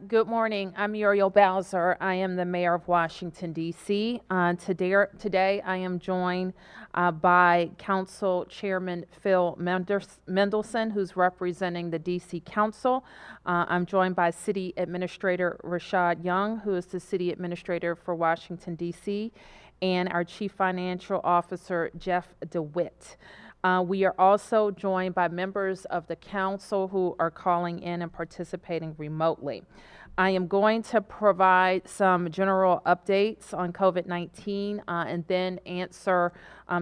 Good morning. I'm Muriel Bowser. I am the mayor of Washington, D.C. Today, I am joined by Council Chairman Phil Mendelson, who's representing the D.C. Council. I'm joined by City Administrator Rashad Young, who is the City Administrator for Washington, D.C., and our Chief Financial Officer, Jeff DeWitt. We are also joined by members of the council who are calling in and participating remotely. I am going to provide some general updates on COVID-19 and then answer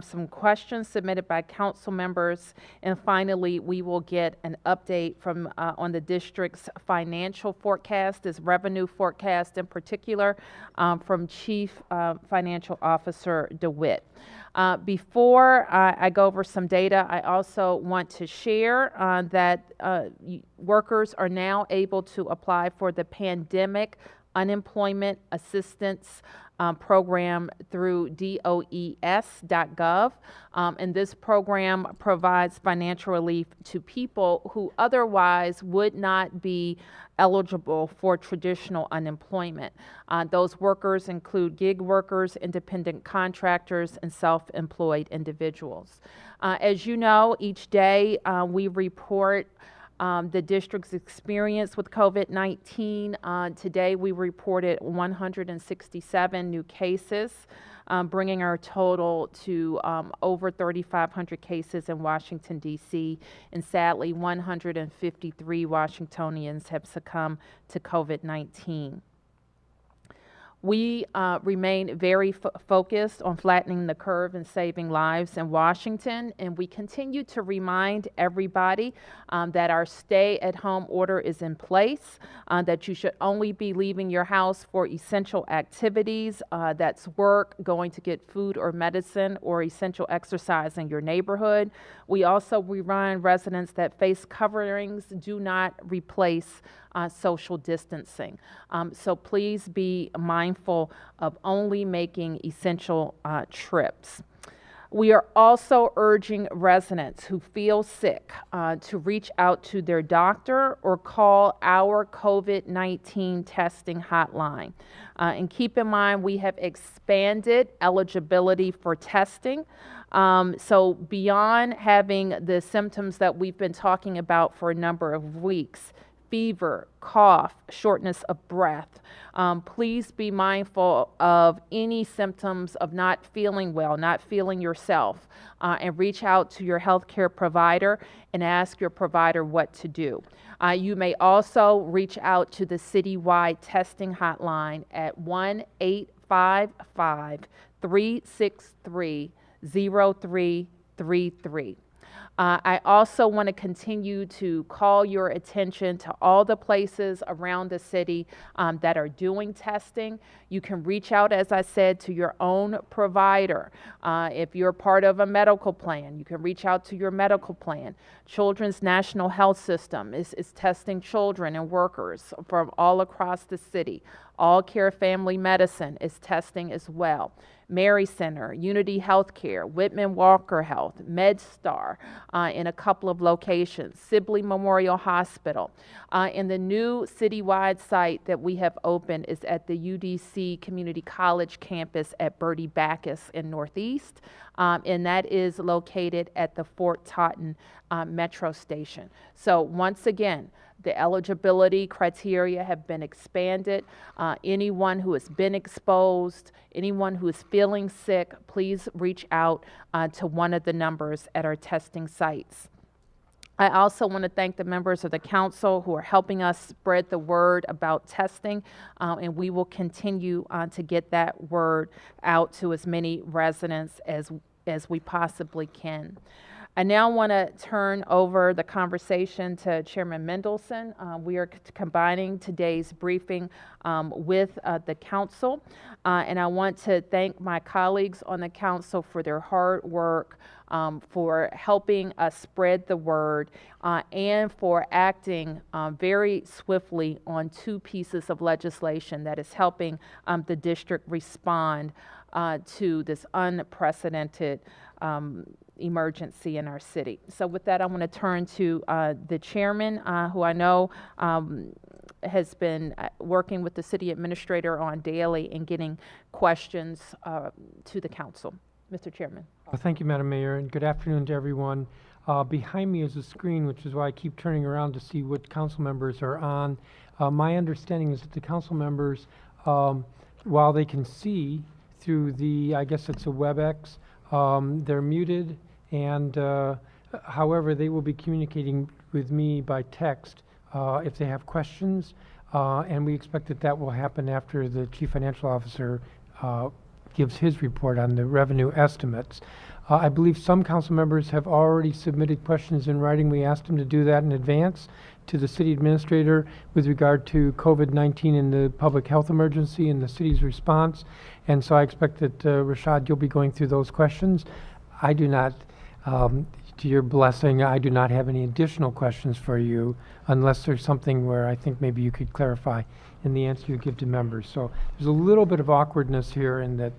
some questions submitted by council members. And finally, we will get an update from on the district's financial forecast, this revenue forecast in particular, from Chief Financial Officer DeWitt. Before I go over some data, I also want to share that workers are now able to apply for the Pandemic Unemployment Assistance program through DOES.gov. And this program provides financial relief to people who otherwise would not be eligible for traditional unemployment. Those workers include gig workers, independent contractors, and self-employed individuals. As you know, each day we report the district's experience with COVID-19. Today we reported 167 new cases, bringing our total to over 3,500 cases in Washington, D.C., and sadly 153 Washingtonians have succumbed to COVID-19. We remain very focused on flattening the curve and saving lives in Washington, and we continue to remind everybody that our stay-at-home order is in place, that you should only be leaving your house for essential activities, that's work, going to get food or medicine, or essential exercise in your neighborhood. We also remind residents that face coverings do not replace social distancing. So please be mindful of only making essential trips. We are also urging residents who feel sick to reach out to their doctor or call our COVID-19 testing hotline. And keep in mind, we have expanded eligibility for testing. So beyond having the symptoms that we've been talking about for a number of weeks, fever, cough, shortness of breath. Please be mindful of any symptoms of not feeling well, not feeling yourself, and reach out to your healthcare provider and ask your provider what to do. You may also reach out to the citywide testing hotline at 1-855-363-0333. I also want to continue to call your attention to all the places around the city that are doing testing. You can reach out, as I said, to your own provider. If you're part of a medical plan, you can reach out to your medical plan. Children's National Health System is testing children and workers from all across the city. All Care Family Medicine is testing as well. Mary Center, Unity Healthcare, Whitman Walker Health, MedStar in a couple of locations, Sibley Memorial Hospital. And the new citywide site that we have opened is at the UDC Community College campus at Bertie Bacchus in Northeast, and that is located at the Fort Totten Metro Station. So once again, the eligibility criteria have been expanded. Anyone who has been exposed, anyone who is feeling sick, please reach out to one of the numbers at our testing sites. I also want to thank the members of the council who are helping us spread the word about testing, and we will continue to get that word out to as many residents as we possibly can. I now want to turn over the conversation to Chairman Mendelson. We are combining today's briefing with the council, and I want to thank my colleagues on the council for their hard work, for helping us spread the word, and for acting very swiftly on two pieces of legislation that is helping the district respond to this unprecedented emergency in our city. So with that, I want to turn to the chairman, who I know has been working with the city administrator on daily and getting questions to the council. Mr. Chairman. Thank you, Madam Mayor, and good afternoon to everyone. Behind me is a screen, which is why I keep turning around to see what council members are on. My understanding is that the council members, while they can see through the, I guess it's a WebEx, they're muted, and however, they will be communicating with me by text if they have questions, and we expect that that will happen after the Chief Financial Officer gives his report on the revenue estimates. I believe some council members have already submitted questions in writing. We asked them to do that in advance to the city administrator with regard to COVID-19 and the public health emergency and the city's response. And so I expect that, Rashad, you'll be going through those questions. I do not, to your blessing, I do not have any additional questions for you unless there's something where I think maybe you could clarify in the answer you give to members. So there's a little bit of awkwardness here in that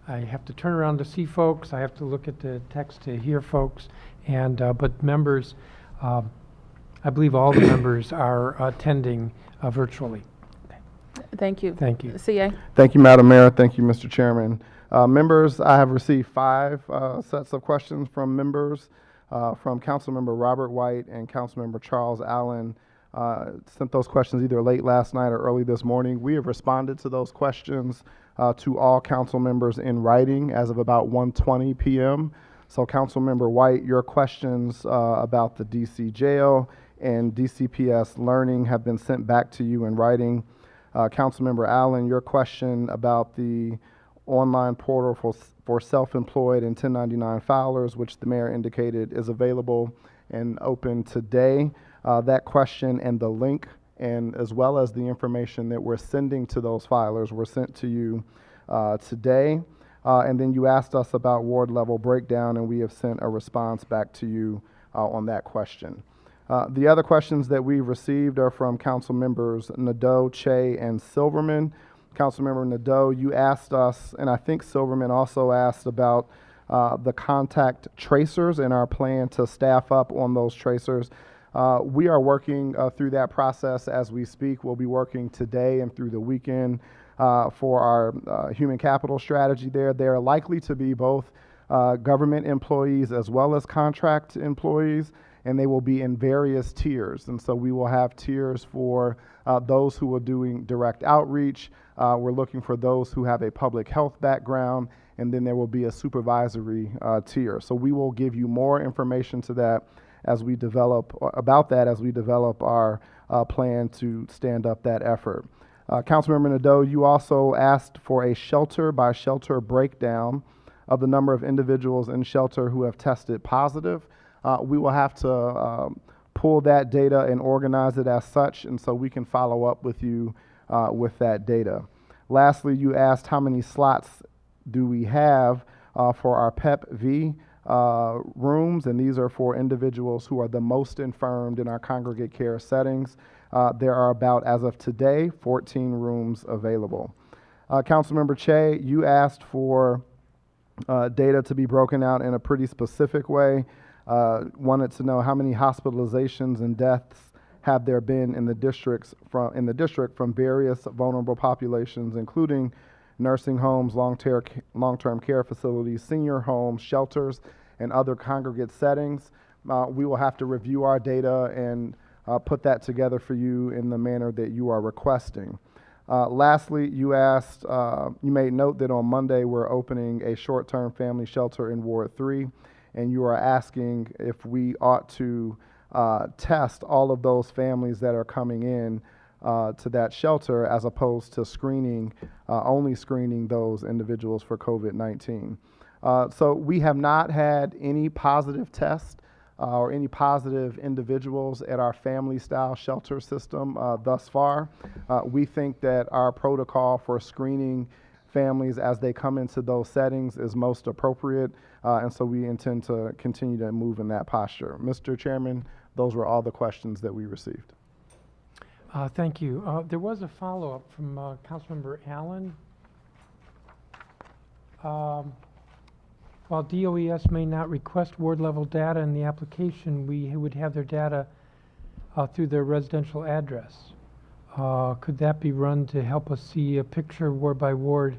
I have to turn around to see folks, I have to look at the text to hear folks, and but members, I believe all the members are attending virtually. Thank you. Thank you. CA. Thank you, Madam Mayor. Thank you, Mr. Chairman. Members, I have received 5 sets of questions from members from Councilmember Robert White and Councilmember Charles Allen. Sent those questions either late last night or early this morning. We have responded to those questions to all council members in writing as of about 1:20 p.m. So Councilmember White, your questions about the DC jail and DCPS learning have been sent back to you in writing. Councilmember Allen, your question about the online portal for self-employed and 1099 filers, which the mayor indicated is available and open today. That question and the link, and as well as the information that we're sending to those filers, were sent to you today. And then you asked us about ward level breakdown, and we have sent a response back to you on that question. The other questions that we received are from council members Nadeau, Che, and Silverman. Councilmember Nadeau, you asked us, and I think Silverman also asked about the contact tracers and our plan to staff up on those tracers. We are working through that process as we speak. We'll be working today and through the weekend for our human capital strategy there. They are likely to be both government employees as well as contract employees, and they will be in various tiers. And so we will have tiers for those who are doing direct outreach. We're looking for those who have a public health background, and then there will be a supervisory tier. So we will give you more information to that as we develop our plan to stand up that effort. Councilmember Nadeau, you also asked for a shelter by shelter breakdown of the number of individuals in shelter who have tested positive. We will have to pull that data and organize it as such, and so we can follow up with you with that data. Lastly, you asked how many slots do we have for our PEP-V rooms, and these are for individuals who are the most infirmed in our congregate care settings. There are about, as of today, 14 rooms available. Councilmember Che, you asked for data to be broken out in a pretty specific way. Wanted to know how many hospitalizations and deaths have there been in the district from various vulnerable populations, including nursing homes, long-term care facilities, senior homes, shelters, and other congregate settings. We will have to review our data and put that together for you in the manner that you are requesting. Lastly, you made note that on Monday we're opening a short-term family shelter in Ward 3, and you are asking if we ought to test all of those families that are coming in to that shelter as opposed to only screening those individuals for COVID-19. So we have not had any positive tests or any positive individuals at our family-style shelter system thus far. We think that our protocol for screening families as they come into those settings is most appropriate, and so we intend to continue to move in that posture. Mr. Chairman, those were all the questions that we received. Thank you. There was a follow-up from Councilmember Allen. While DOES may not request ward-level data in the application, we would have their data through their residential address. Could that be run to help us see a picture ward by ward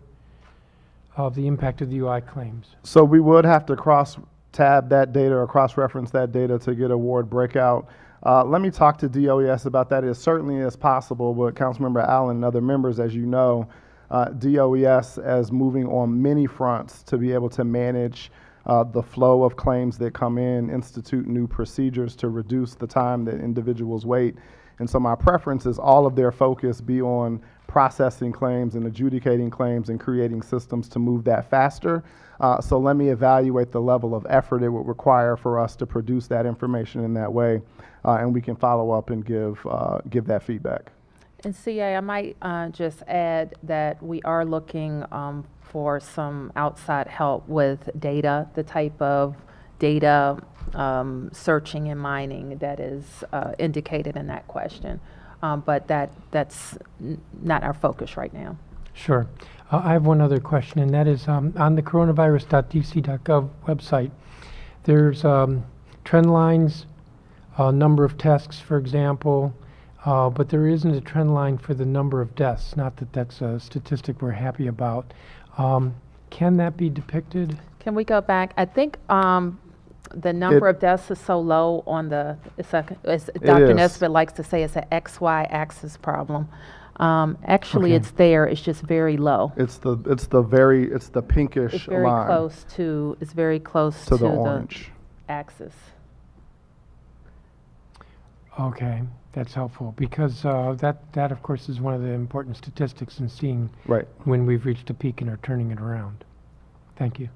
of the impact of the UI claims? So we would have to cross-tab that data or cross-reference that data to get a ward breakout. Let me talk to DOES about that. It certainly is possible, but Councilmember Allen and other members, as you know, DOES is moving on many fronts to be able to manage the flow of claims that come in, institute new procedures to reduce the time that individuals wait. And so my preference is all of their focus be on processing claims and adjudicating claims and creating systems to move that faster. So let me evaluate the level of effort it would require for us to produce that information in that way, and we can follow up and give that feedback. And CA, I might just add that we are looking for some outside help with data, the type of data searching and mining that is indicated in that question. But that's not our focus right now. Sure. I have one other question, and that is on the coronavirus.dc.gov website, there's trend lines, number of tests, for example, but there isn't a trend line for the number of deaths. Not that that's a statistic we're happy about. Can that be depicted? Can we go back? I think the number of deaths is so low on the, as Dr. Nesbitt likes to say, it's an XY axis problem. Actually, Okay. it's there. It's just very low. It's the pinkish It's very line close to. It's very close to the orange. axis. Okay, that's helpful, because that of course is one of the important statistics in seeing Right. when we've reached a peak and are turning it around. Thank you.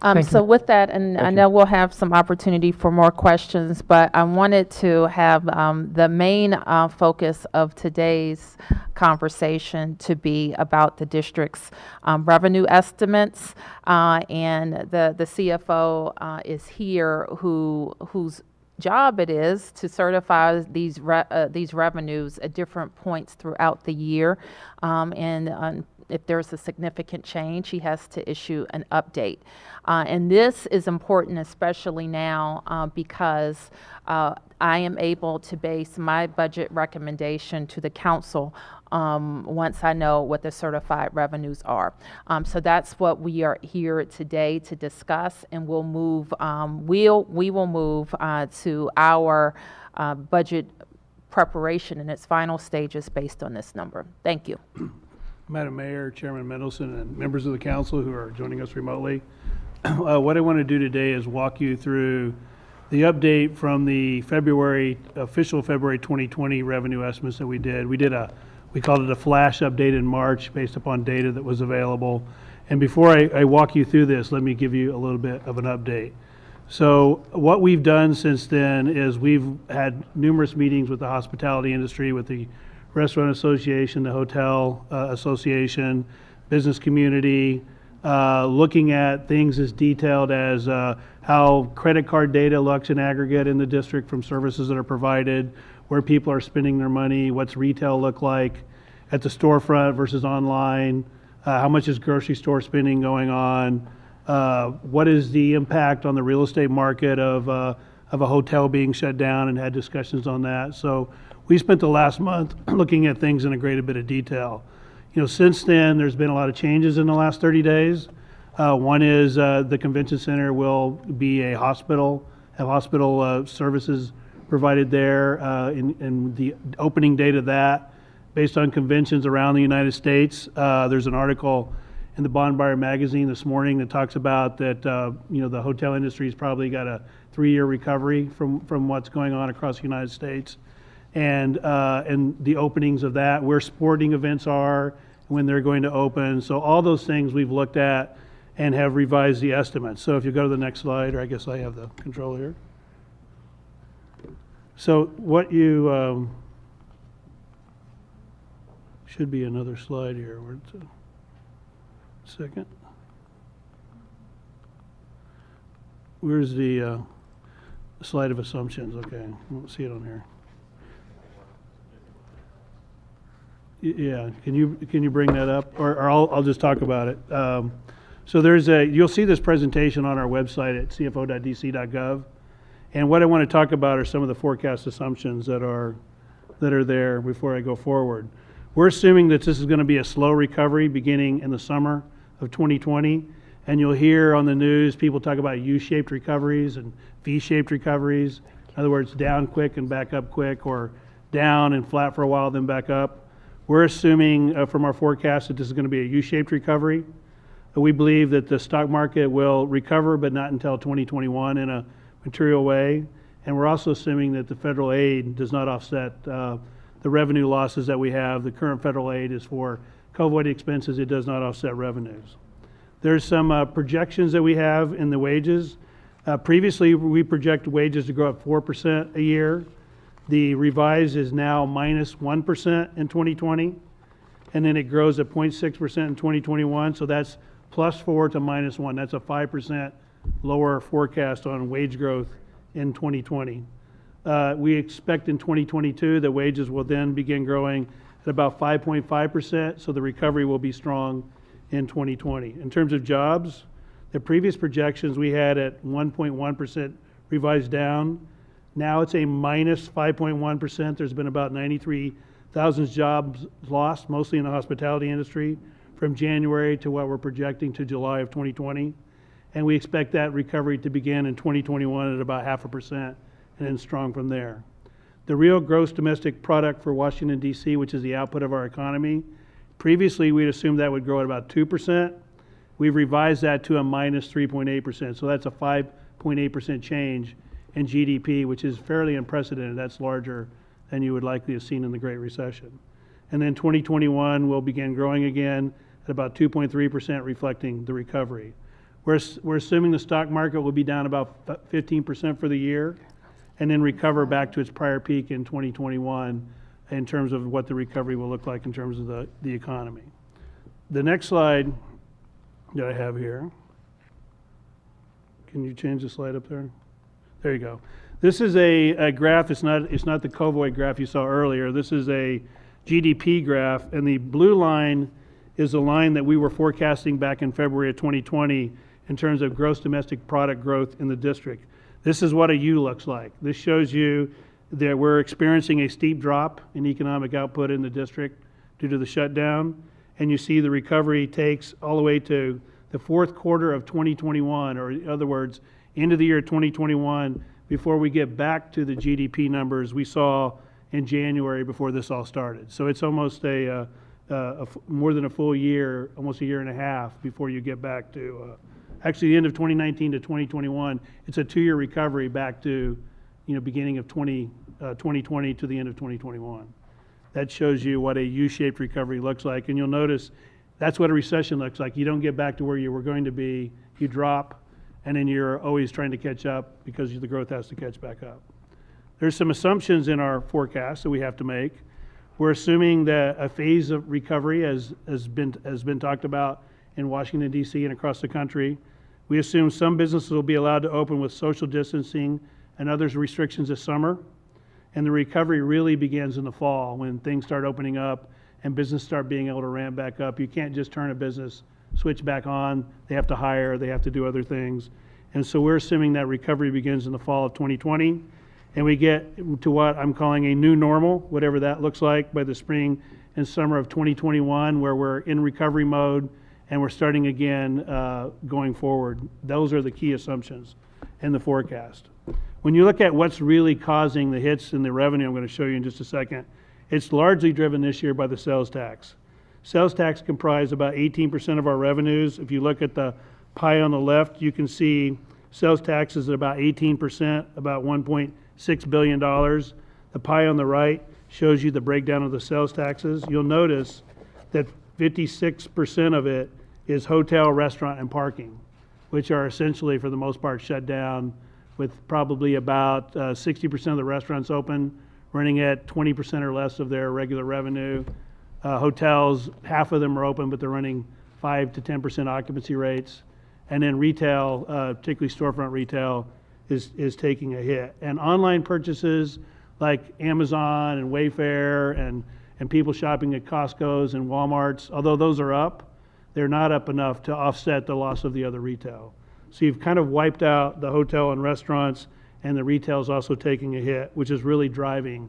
Thank So you. with that, and I Thank you. know we'll have some opportunity for more questions, but I wanted to have the main focus of today's conversation to be about the district's revenue estimates, and the CFO is here, whose job it is to certify these revenues at different points throughout the year, and if there's a significant change, he has to issue an update. And this is important, especially now, because I am able to base my budget recommendation to the council once I know what the certified revenues are. So that's what we are here today to discuss, and we'll move. We will move to our budget preparation in its final stages based on this number. Thank you. Madam Mayor, Chairman Mendelson, and members of the council who are joining us remotely. What I want to do today is walk you through the update from the official February 2020 revenue estimates that we did. We called it a flash update in March based upon data that was available. And before I walk you through this, let me give you a little bit of an update. So what we've done since then is we've had numerous meetings with the hospitality industry, with the Restaurant Association, the Hotel Association, business community, looking at things as detailed as how credit card data looks in aggregate in the district from services that are provided, where people are spending their money, what's retail look like at the storefront versus online, how much is grocery store spending going on, what is the impact on the real estate market of a hotel being shut down, and had discussions on that. So we spent the last month looking at things in a great bit of detail. Since then, there's been a lot of changes in the last 30 days. One is the convention center will be a hospital, have hospital services provided there, and the opening date of that, based on conventions around the United States. There's an article in the Bond Buyer magazine this morning that talks about that the hotel industry's probably got a 3-year recovery from what's going on across the United States. And the openings of that, where sporting events are, when they're going to open. So all those things we've looked at and have revised the estimates. So if you go to the next slide, or I guess I have the control here. So what you should be another slide here. Where it's a second. Where's the slide of assumptions? Okay, I don't see it on here. Yeah, can you bring that up, or I'll just talk about it. So you'll see this presentation on our website at CFO.dc.gov, And what I want to talk about are some of the forecast assumptions that are there before I go forward. We're assuming that this is going to be a slow recovery beginning in the summer of 2020. And you'll hear on the news people talk about U-shaped recoveries and V-shaped recoveries. In other words, down quick and back up quick, or down and flat for a while, then back up. We're assuming from our forecast that this is going to be a U-shaped recovery. We believe that the stock market will recover, but not until 2021 in a material way. And we're also assuming that the federal aid does not offset the revenue losses that we have. The current federal aid is for COVID expenses. It does not offset revenues. There's some projections that we have in the wages. Previously, we projected wages to grow up 4% a year. The revised is now minus 1% in 2020, and then it grows at 0.6% in 2021, so that's plus 4 to minus 1. That's a 5% lower forecast on wage growth in 2020. We expect in 2022 that wages will then begin growing at about 5.5%, so the recovery will be strong in 2020. In terms of jobs, the previous projections we had at 1.1% revised down. Now it's a minus 5.1%. There's been about 93,000 jobs lost, mostly in the hospitality industry, from January to what we're projecting to July of 2020. And we expect that recovery to begin in 2021 at about 0.5% and then strong from there. The real gross domestic product for Washington, D.C., which is the output of our economy, previously we'd assumed that would grow at about 2%. We've revised that to a minus 3.8%. So that's a 5.8% change in GDP, which is fairly unprecedented. That's larger than you would likely have seen in the Great Recession. And then 2021 will begin growing again at about 2.3%, reflecting the recovery. We're assuming the stock market will be down about 15% for the year and then recover back to its prior peak in 2021 in terms of what the recovery will look like in terms of the economy. The next slide that I have here, can you change the slide up there? There you go. This is a graph. It's not the Covoid graph you saw earlier. This is a GDP graph, and the blue line is the line that we were forecasting back in February of 2020 in terms of gross domestic product growth in the district. This is what a U looks like. This shows you that we're experiencing a steep drop in economic output in the district due to the shutdown, and you see the recovery takes all the way to the fourth quarter of 2021, or in other words, end of the year 2021, before we get back to the GDP numbers we saw in January before this all started. So it's almost more than a full year, almost a year and a half before you get back to, actually the end of 2019 to 2021, it's a 2-year recovery back to, beginning of 2020 to the end of 2021. That shows you what a U-shaped recovery looks like, and you'll notice that's what a recession looks like. You don't get back to where you were going to be, you drop, and then you're always trying to catch up because the growth has to catch back up. There's some assumptions in our forecast that we have to make. We're assuming that a phase of recovery has been talked about in Washington, D.C. and across the country. We assume some businesses will be allowed to open with social distancing and others restrictions this summer. And the recovery really begins in the fall when things start opening up and business start being able to ramp back up. You can't just turn a business switch back on. They have to hire, they have to do other things. And so we're assuming that recovery begins in the fall of 2020. And we get to what I'm calling a new normal, whatever that looks like, by the spring and summer of 2021, where we're in recovery mode and we're starting again going forward. Those are the key assumptions in the forecast. When you look at what's really causing the hits in the revenue, I'm going to show you in just a second, it's largely driven this year by the sales tax. Sales tax comprised about 18% of our revenues. If you look at the pie on the left, you can see sales taxes at about 18%, about $1.6 billion. The pie on the right shows you the breakdown of the sales taxes. You'll notice that 56% of it is hotel, restaurant, and parking, which are essentially, for the most part, shut down, with probably about 60% of the restaurants open, running at 20% or less of their regular revenue. Hotels, half of them are open, but they're running 5 to 10% occupancy rates. And then retail, particularly storefront retail, is taking a hit. And online purchases like Amazon and Wayfair and people shopping at Costco's and Walmart's, although those are up, they're not up enough to offset the loss of the other retail. So you've kind of wiped out the hotel and restaurants and the retail is also taking a hit, which is really driving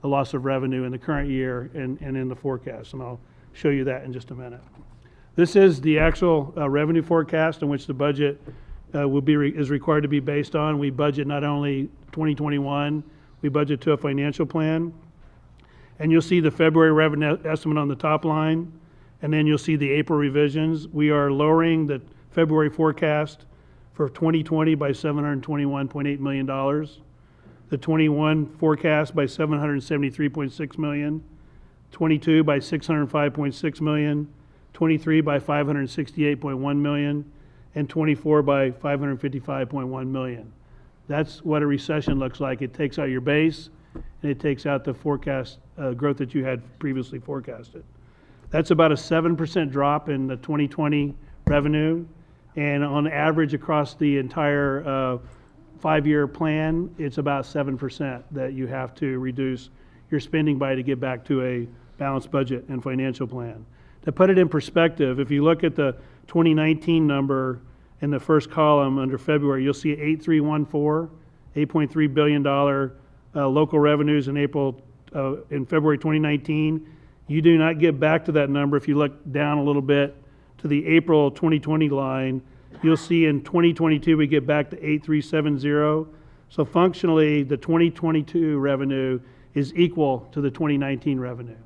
the loss of revenue in the current year and in the forecast. And I'll show you that in just a minute. This is the actual revenue forecast in which the budget is required to be based on. We budget not only 2021, we budget to a financial plan. And you'll see the February revenue estimate on the top line, and then you'll see the April revisions. We are lowering the February forecast for 2020 by $721.8 million, the 21 forecast by $773.6 million, 22 by $605.6 million, 23 by $568.1 million, and 24 by $555.1 million. That's what a recession looks like. It takes out your base, and it takes out the forecast growth that you had previously forecasted. That's about a 7% drop in the 2020 revenue, and on average across the entire 5-year plan, it's about 7% that you have to reduce your spending by to get back to a balanced budget and financial plan. To put it in perspective, if you look at the 2019 number in the first column under February, you'll see 8314, $8.3 billion local revenues in February 2019. You do not get back to that number. If you look down a little bit to the April 2020 line, you'll see in 2022 we get back to 8370. So functionally, the 2022 revenue is equal to the 2019 revenue.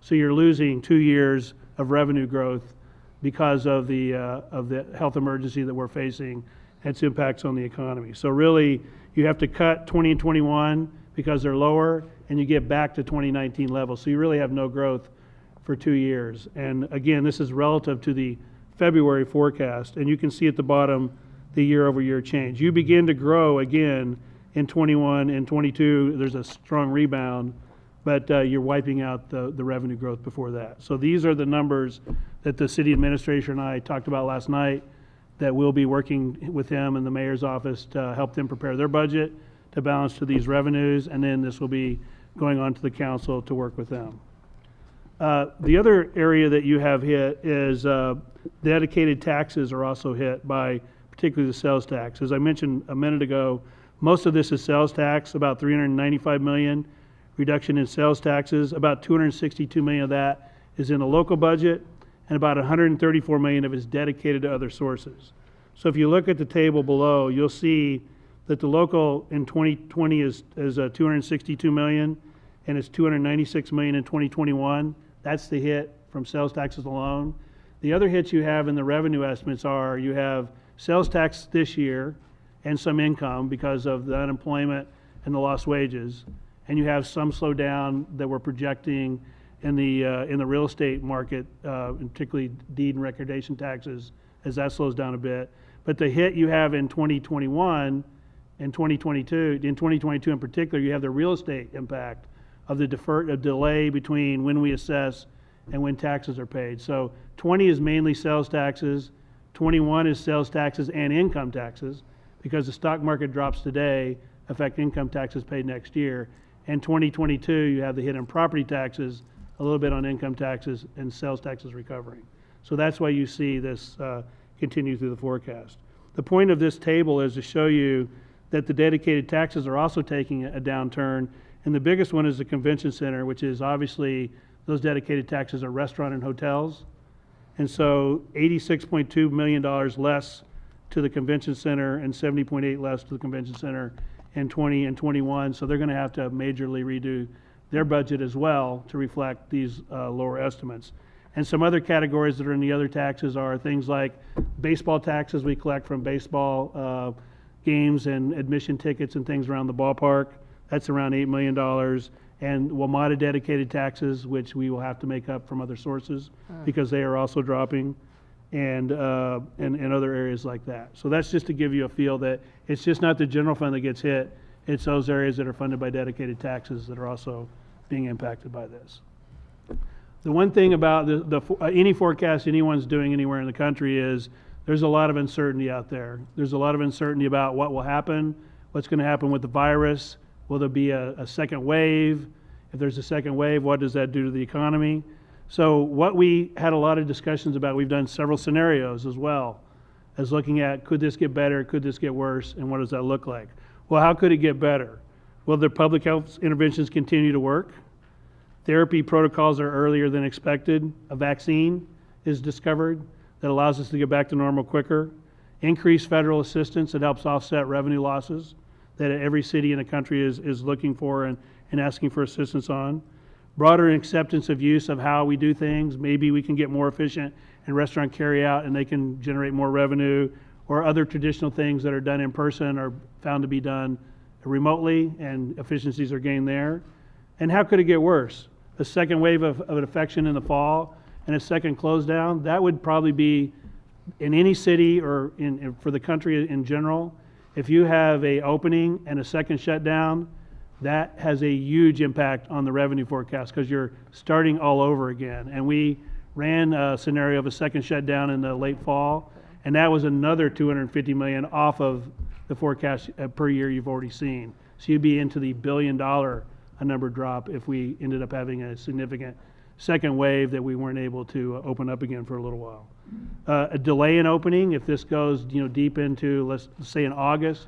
So you're losing 2 years of revenue growth because of the health emergency that we're facing and its impacts on the economy. So really, you have to cut 20 and 21 because they're lower, and you get back to 2019 levels. So you really have no growth for 2 years. And again, this is relative to the February forecast, and you can see at the bottom the year-over-year change. You begin to grow again in 21 and 22. There's a strong rebound, but you're wiping out the revenue growth before that. So these are the numbers that the city administrator and I talked about last night that we'll be working with him and the mayor's office to help them prepare their budget to balance to these revenues, and then this will be going on to the council to work with them. The other area that you have hit is dedicated taxes are also hit by particularly the sales tax. As I mentioned a minute ago, most of this is sales tax, about $395 million reduction in sales taxes. About $262 million of that is in the local budget, and about $134 million of it is dedicated to other sources. So if you look at the table below, you'll see that the local in 2020 is $262 million, and it's $296 million in 2021. That's the hit from sales taxes alone. The other hits you have in the revenue estimates are you have sales tax this year and some income because of the unemployment and the lost wages, and you have some slowdown that we're projecting in the real estate market, particularly deed and recordation taxes, as that slows down a bit. But the hit you have in 2021 and 2022, in 2022 in particular, you have the real estate impact of the delay between when we assess and when taxes are paid. So 20 is mainly sales taxes, 21 is sales taxes and income taxes, because the stock market drops today affect income taxes paid next year. And 2022, you have the hit in property taxes, a little bit on income taxes, and sales taxes recovering. So that's why you see this continue through the forecast. The point of this table is to show you that the dedicated taxes are also taking a downturn, and the biggest one is the convention center, which is obviously those dedicated taxes are restaurant and hotels. And so $86.2 million less to the convention center and $70.8 less to the convention center in 20 and 21. So they're going to have to majorly redo their budget as well to reflect these lower estimates. And some other categories that are in the other taxes are things like baseball taxes we collect from baseball games and admission tickets and things around the ballpark. That's around $8 million. And WMATA dedicated taxes, which we will have to make up from other sources because they are also dropping, and other areas like that. So that's just to give you a feel that it's just not the general fund that gets hit. It's those areas that are funded by dedicated taxes that are also being impacted by this. The one thing about any forecast anyone's doing anywhere in the country is there's a lot of uncertainty out there. There's a lot of uncertainty about what will happen, what's going to happen with the virus. Will there be a second wave? If there's a second wave, what does that do to the economy? So what we had a lot of discussions about, we've done several scenarios as well as looking at, could this get better, could this get worse, and what does that look like? Well, how could it get better? Will the public health interventions continue to work? Therapy protocols are earlier than expected. A vaccine is discovered that allows us to get back to normal quicker. Increased federal assistance that helps offset revenue losses that every city in the country is looking for and asking for assistance on. Broader acceptance of use of how we do things. Maybe we can get more efficient in restaurant carryout and they can generate more revenue, or other traditional things that are done in person are found to be done remotely and efficiencies are gained there. And how could it get worse? A second wave of an infection in the fall and a second close down, that would probably be in any city or for the country in general. If you have a opening and a second shutdown, that has a huge impact on the revenue forecast because you're starting all over again. And we ran a scenario of a second shutdown in the late fall, and that was another $250 million off of the forecast per year you've already seen. So you'd be into the $1 billion number drop if we ended up having a significant second wave that we weren't able to open up again for a little while. A delay in opening, if this goes deep into, let's say in August,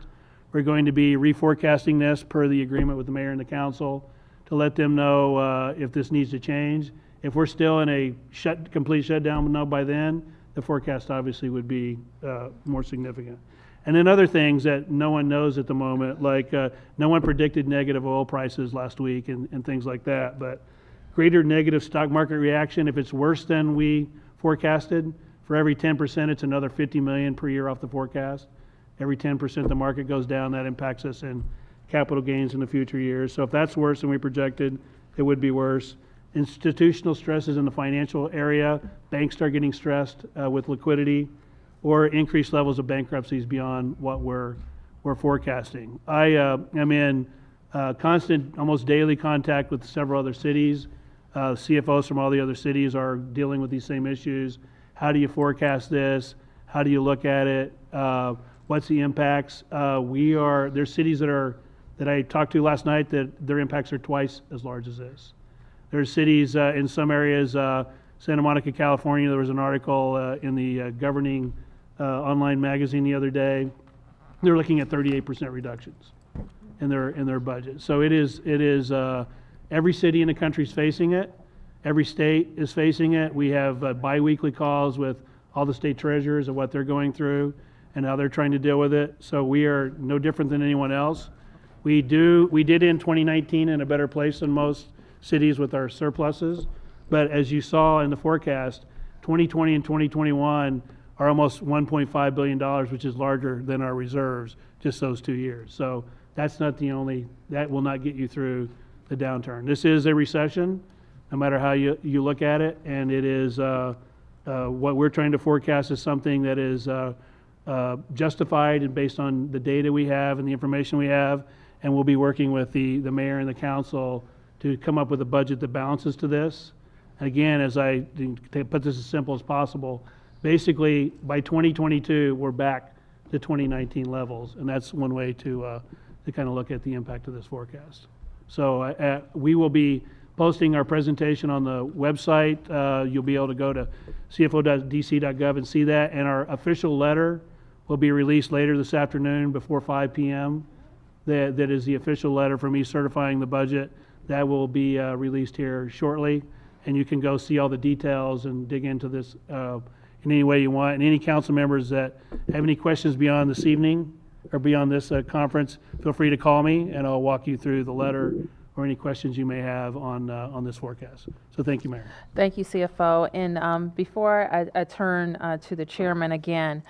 we're going to be reforecasting this per the agreement with the mayor and the council to let them know if this needs to change. If we're still in a complete shutdown, we'll know by then, the forecast obviously would be more significant. And then other things that no one knows at the moment, like no one predicted negative oil prices last week and things like that, but greater negative stock market reaction, if it's worse than we forecasted, for every 10%, it's another $50 million per year off the forecast. Every 10% the market goes down, that impacts us in capital gains in the future years. So if that's worse than we projected, it would be worse. Institutional stresses in the financial area, banks start getting stressed with liquidity, or increased levels of bankruptcies beyond what we're forecasting. I am in constant, almost daily contact with several other cities. CFOs from all the other cities are dealing with these same issues. How do you forecast this? How do you look at it? What's the impacts? There's cities that I talked to last night that their impacts are twice as large as this. There's cities in some areas, Santa Monica, California, there was an article in the governing online magazine the other day. They're looking at 38% reductions in their budget. So it is every city in the country is facing it. Every state is facing it. We have bi-weekly calls with all the state treasurers of what they're going through and how they're trying to deal with it. So we are no different than anyone else. We did in 2019 in a better place than most cities with our surpluses. But as you saw in the forecast, 2020 and 2021 are almost $1.5 billion, which is larger than our reserves, just those 2 years. So that will not get you through the downturn. This is a recession, no matter how you look at it, and it is what we're trying to forecast is something that is justified and based on the data we have and the information we have, and we'll be working with the mayor and the council to come up with a budget that balances to this. And again, as I put this as simple as possible, basically by 2022 we're back to 2019 levels, and that's one way to kind of look at the impact of this forecast. So we will be posting our presentation on the website. You'll be able to go to CFO.dc.gov and see that, and our official letter will be released later this afternoon before 5 p.m. That is the official letter from me certifying the budget. That will be released here shortly, and you can go see all the details and dig into this in any way you want. And any council members that have any questions beyond this evening or beyond this conference, feel free to call me, and I'll walk you through the letter or any questions you may have on this forecast. So thank you, Mayor. Thank you, CFO. And before I turn to the chairman again,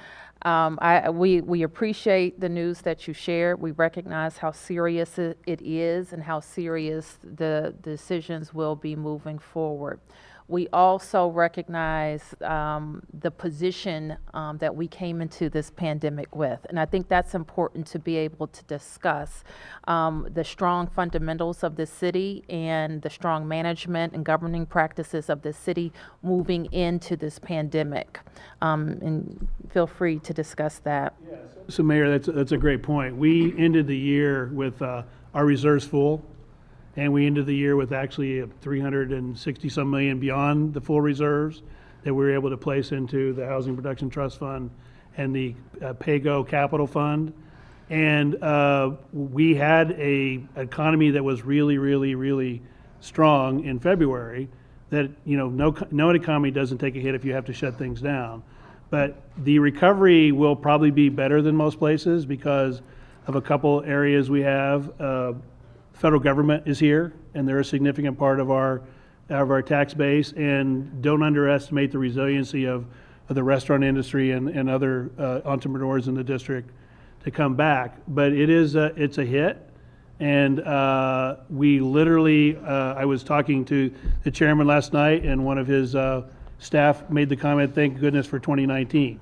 we appreciate the news that you shared. We recognize how serious it is and how serious the decisions will be moving forward. We also recognize the position that we came into this pandemic with. And I think that's important to be able to discuss the strong fundamentals of the city and the strong management and governing practices of the city moving into this pandemic. And feel free to discuss that. Yeah, so Mayor, that's a great point. We ended the year with our reserves full. And we ended the year with actually 360 some million beyond the full reserves that we were able to place into the Housing Production Trust Fund and the PAYGO Capital Fund. And we had a economy that was really, really, really strong in February. That no economy doesn't take a hit if you have to shut things down. But the recovery will probably be better than most places because of a couple areas we have. Federal government is here, and they're a significant part of our tax base. And don't underestimate the resiliency of the restaurant industry and other entrepreneurs in the district to come back. But it's a hit. And we literally, I was talking to the chairman last night, and one of his staff made the comment, thank goodness for 2019.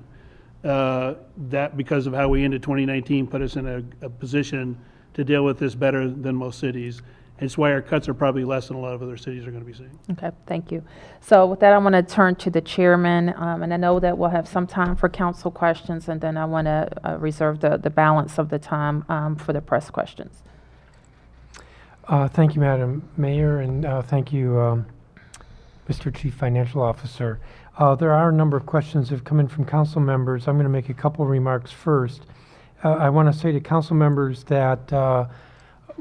That, because of how we ended 2019, put us in a position to deal with this better than most cities. It's why our cuts are probably less than a lot of other cities are going to be seeing. Okay, thank you. So with that, I want to turn to the chairman, and I know that we'll have some time for council questions, and then I want to reserve the balance of the time for the press questions. Thank you, Madam Mayor, and thank you, Mr. Chief Financial Officer. There are a number of questions that have come in from council members. I'm going to make a couple remarks first. I want to say to council members that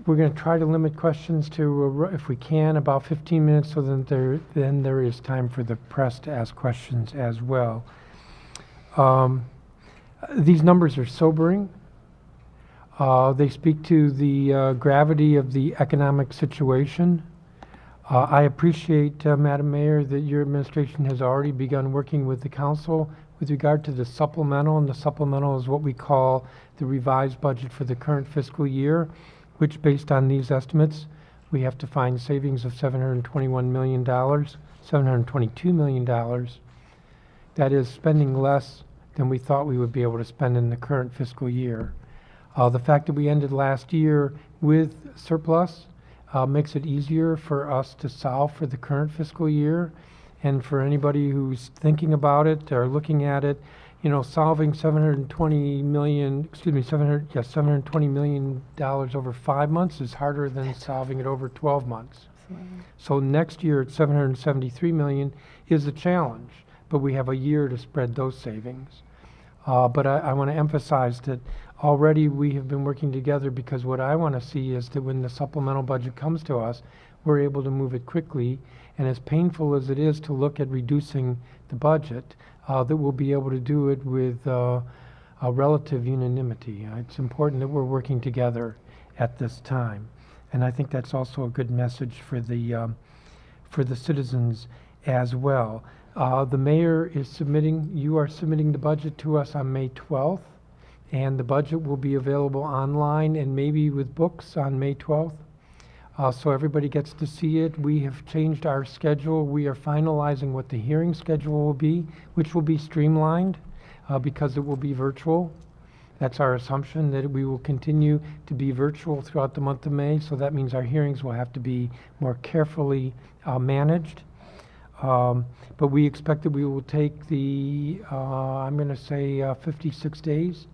we're going to try to limit questions to, if we can, about 15 minutes, so that then there is time for the press to ask questions as well. These numbers are sobering. They speak to the gravity of the economic situation. I appreciate, Madam Mayor, that your administration has already begun working with the council with regard to the supplemental, and the supplemental is what we call the revised budget for the current fiscal year, which, based on these estimates, we have to find savings of $721 million, $722 million. That is spending less than we thought we would be able to spend in the current fiscal year. The fact that we ended last year with surplus makes it easier for us to solve for the current fiscal year. And for anybody who's thinking about it or looking at it, solving $720 million over 5 months is harder than solving it over 12 months. So next year at $773 million is a challenge, but we have a year to spread those savings. But I want to emphasize that already we have been working together, because what I want to see is that when the supplemental budget comes to us, we're able to move it quickly. And as painful as it is to look at reducing the budget, that we'll be able to do it with a relative unanimity. It's important that we're working together at this time. And I think that's also a good message for the citizens as well. The mayor is you are submitting the budget to us on May 12th. And the budget will be available online and maybe with books on May 12th. So everybody gets to see it. We have changed our schedule. We are finalizing what the hearing schedule will be, which will be streamlined because it will be virtual. That's our assumption, that we will continue to be virtual throughout the month of May. So that means our hearings will have to be more carefully managed. But we expect that we will take I'm going to say 56 days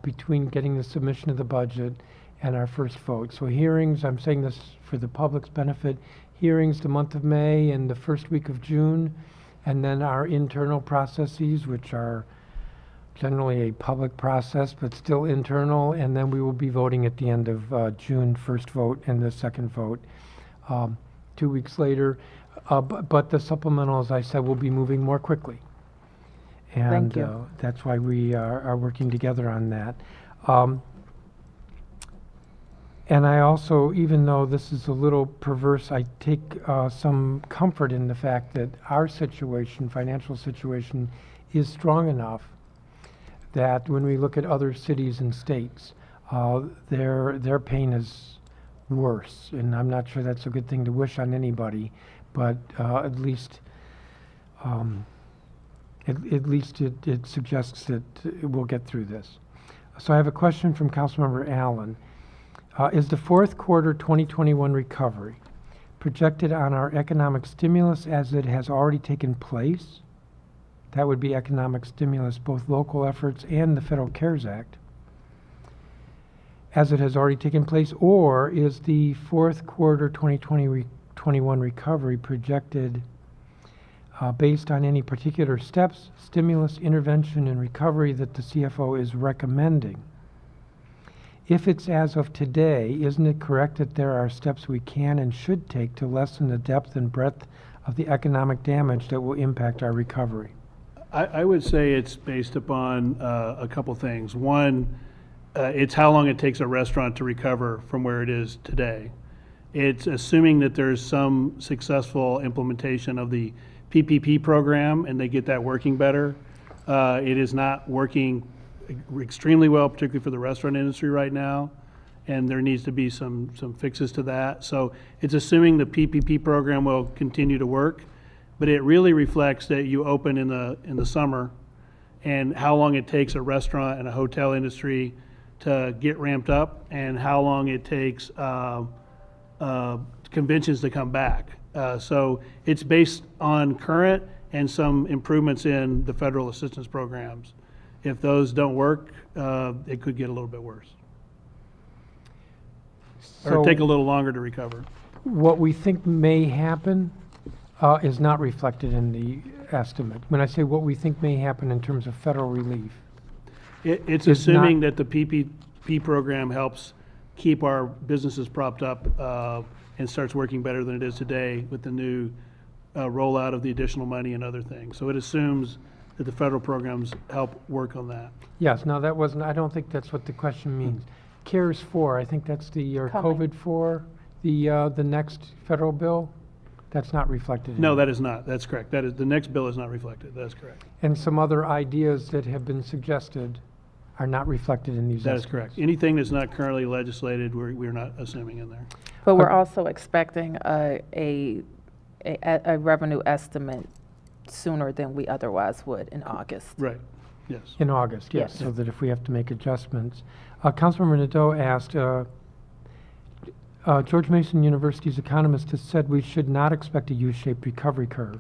between getting the submission of the budget and our first vote. So hearings, I'm saying this for the public's benefit, hearings the month of May and the first week of June, and then our internal processes, which are generally a public process, but still internal, and then we will be voting at the end of June, first vote and the second vote 2 weeks later. But the supplemental, as I said, will be moving more quickly. And Thank you. That's why we are working together on that. And I also, even though this is a little perverse, I take some comfort in the fact that our situation, financial situation, is strong enough that when we look at other cities and states, their pain is worse. And I'm not sure that's a good thing to wish on anybody, but at least it suggests that we'll get through this. So I have a question from Councilmember Allen. Is the fourth quarter 2021 recovery projected on our economic stimulus as it has already taken place? That would be economic stimulus, both local efforts and the Federal CARES Act, as it has already taken place, or is the fourth quarter 2021 recovery projected based on any particular steps, stimulus, intervention, and recovery that the CFO is recommending? If it's as of today, isn't it correct that there are steps we can and should take to lessen the depth and breadth of the economic damage that will impact our recovery? I would say it's based upon a couple things. One, it's how long it takes a restaurant to recover from where it is today. It's assuming that there's some successful implementation of the PPP program and they get that working better. It is not working extremely well, particularly for the restaurant industry right now, and there needs to be some fixes to that. So it's assuming the PPP program will continue to work, but it really reflects that you open in the summer and how long it takes a restaurant and a hotel industry to get ramped up and how long it takes conventions to come back. So it's based on current and some improvements in the federal assistance programs. If those don't work, it could get a little bit worse. Or take a little longer to recover. What we think may happen is not reflected in the estimate. When I say what we think may happen in terms of federal relief. It's assuming that the PPP program helps keep our businesses propped up and starts working better than it is today with the new rollout of the additional money and other things. So it assumes that the federal programs help work on that. Yes, no, that wasn't, I don't think that's what the question means. CARES 4, I think that's the, or Coming. COVID 4, the next federal bill, that's not reflected in No, it. that is not. That's correct. That is, the next bill is not reflected. That's correct. And some other ideas that have been suggested are not reflected in these That is estimates. correct. Anything that's not currently legislated, we're not assuming in there. But we're also expecting a revenue estimate sooner than we otherwise would in August. Right. Yes. In August, yes, Yes. so that if we have to make adjustments. Councilmember Nadeau asked, George Mason University's economist has said we should not expect a U-shaped recovery curve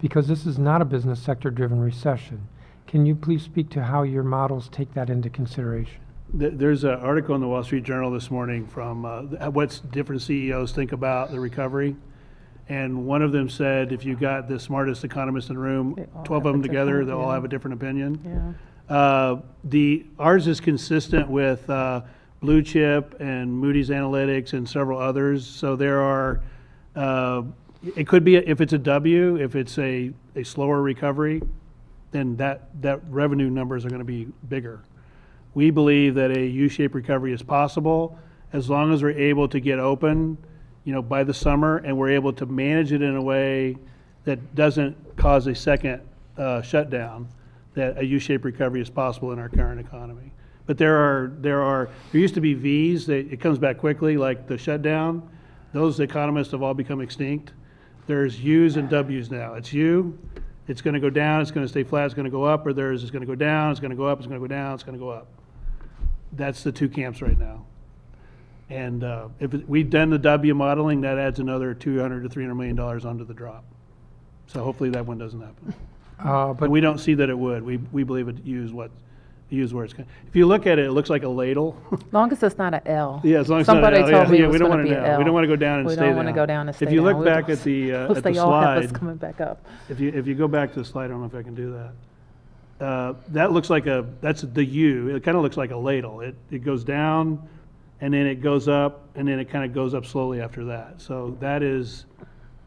because this is not a business sector-driven recession. Can you please speak to how your models take that into consideration? There's an article in the Wall Street Journal this morning from what different CEOs think about the recovery. And one of them said, if you got the smartest economists in the room, They all 12 have of them a together, different- they'll all yeah. have a different opinion. Yeah. Ours is consistent with Blue Chip and Moody's Analytics and several others. So there are, it could be, if it's a W, if it's a slower recovery, then that revenue numbers are going to be bigger. We believe that a U-shaped recovery is possible as long as we're able to get open, by the summer, and we're able to manage it in a way that doesn't cause a second shutdown. That a U-shaped recovery is possible in our current economy. But there used to be V's that it comes back quickly, like the shutdown. Those economists have all become extinct. There's U's and W's now. It's U, it's going to go down, it's going to stay flat, it's going to go up, or there's it's going to go down, it's going to go up, it's going to go down, it's going to go up. That's the two camps right now. And if we've done the W modeling, that adds another $200 to $300 million onto the drop. So hopefully that one doesn't happen. But But we don't see that it would. We believe it use where it's going. If you look at it, it looks like a ladle. Long as it's not an L. Yeah, as long as Somebody it's not an L. told me Yeah, it we was don't gonna want be an an L. We L. don't want to go down and We stay don't want to go down and stay If you look down. back at the They all have us slide, coming back up. if you go back to the slide, I don't know if I can do that. That looks like that's the U. It kind of looks like a ladle. It goes down, and then it goes up, and then it kind of goes up slowly after that. So that is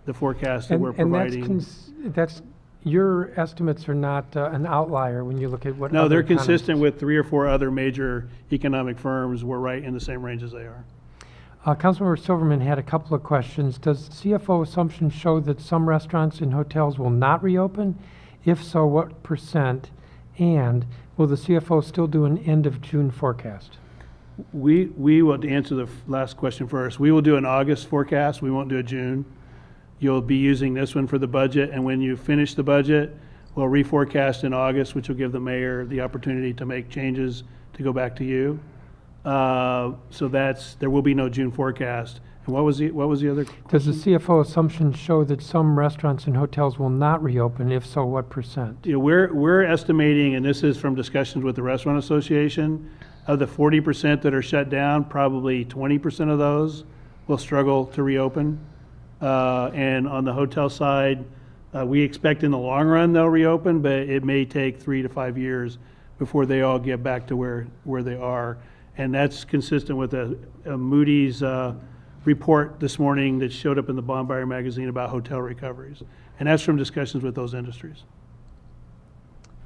the forecast that we're providing. that's your estimates are not an outlier when you look at what No, other they're economists- consistent with 3 or 4 other major economic firms. We're right in the same range as they are. Councilmember Silverman had a couple of questions. Does CFO assumptions show that some restaurants and hotels will not reopen? If so, what percent? And will the CFO still do an end of June forecast? We will answer the last question first. We will do an August forecast. We won't do a June. You'll be using this one for the budget, and when you finish the budget, we'll reforecast in August, which will give the mayor the opportunity to make changes to go back to you. So there will be no June forecast. And what was the other Does the question? CFO assumptions show that some restaurants and hotels will not reopen? If so, what percent? We're estimating, and this is from discussions with the Restaurant Association, of the 40% that are shut down, probably 20% of those will struggle to reopen. And on the hotel side, we expect in the long run they'll reopen, but it may take 3 to 5 years before they all get back to where they are. And that's consistent with a Moody's report this morning that showed up in the Bond Buyer magazine about hotel recoveries. And that's from discussions with those industries.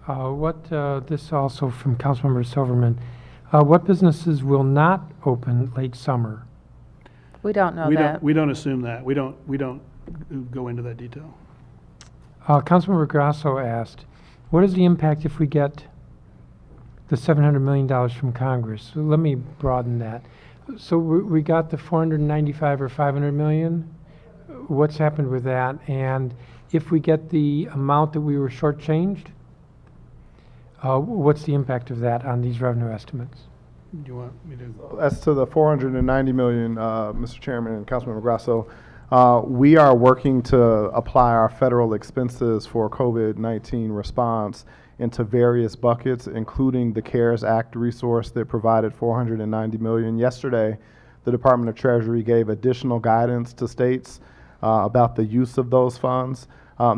This also from Councilmember Silverman. What businesses will not open late summer? We don't know We that. we don't assume that. We don't go into that detail. Councilmember Grasso asked, what is the impact if we get the $700 million from Congress? So let me broaden that. So we got the 495 or 500 million. What's happened with that? And if we get the amount that we were shortchanged, what's the impact of that on these revenue estimates? Do you want me to? As to the 490 million, Mr. Chairman and Councilmember Grasso, we are working to apply our federal expenses for COVID-19 response into various buckets, including the CARES Act resource that provided 490 million. Yesterday, the Department of Treasury gave additional guidance to states about the use of those funds.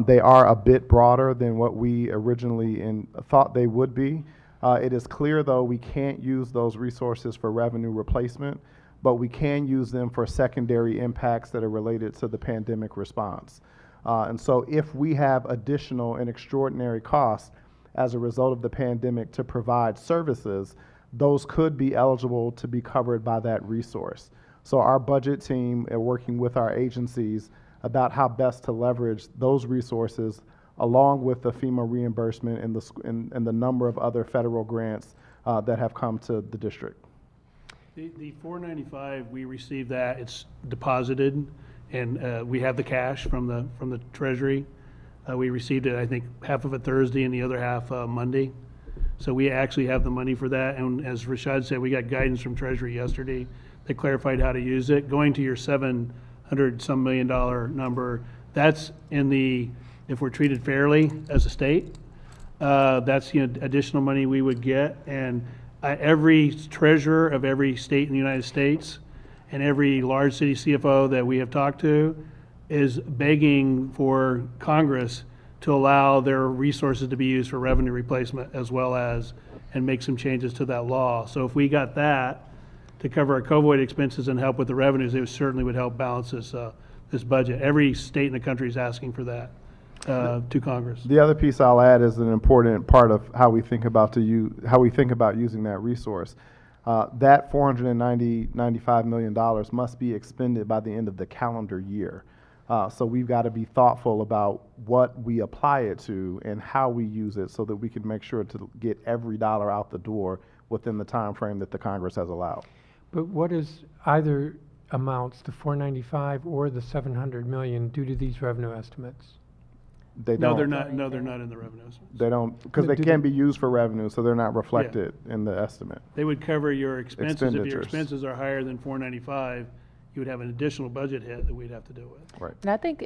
They are a bit broader than what we originally thought they would be. It is clear, though, we can't use those resources for revenue replacement, but we can use them for secondary impacts that are related to the pandemic response. And so if we have additional and extraordinary costs as a result of the pandemic to provide services, those could be eligible to be covered by that resource. So our budget team are working with our agencies about how best to leverage those resources along with the FEMA reimbursement and the number of other federal grants that have come to the district. The 495, we received that, it's deposited, and we have the cash from the Treasury. We received it, I think, half of it Thursday and the other half Monday. So we actually have the money for that, and as Rashad said, we got guidance from Treasury yesterday that clarified how to use it. Going to your $700-some million number, that's in the, if we're treated fairly as a state, that's additional money we would get. And every treasurer of every state in the United States and every large city CFO that we have talked to is begging for Congress to allow their resources to be used for revenue replacement as well as, and make some changes to that law. So if we got that to cover our COVID expenses and help with the revenues, it certainly would help balance this budget. Every state in the country is asking for that to Congress. The other piece I'll add is an important part of how we think about using that resource. That $495 million must be expended by the end of the calendar year. So we've got to be thoughtful about what we apply it to and how we use it so that we can make sure to get every dollar out the door within the time frame that the Congress has allowed. But what is either amounts, the 495 or the 700 million, due to these revenue estimates? They No, don't. they're not. No, they're not in the revenue estimates. They don't, because they Do can they- be used for revenue, so they're not reflected in the estimate. They would cover your expenses. If your Expenditures. expenses are higher than 495, you would have an additional budget hit that we'd have to deal with. Right. And I think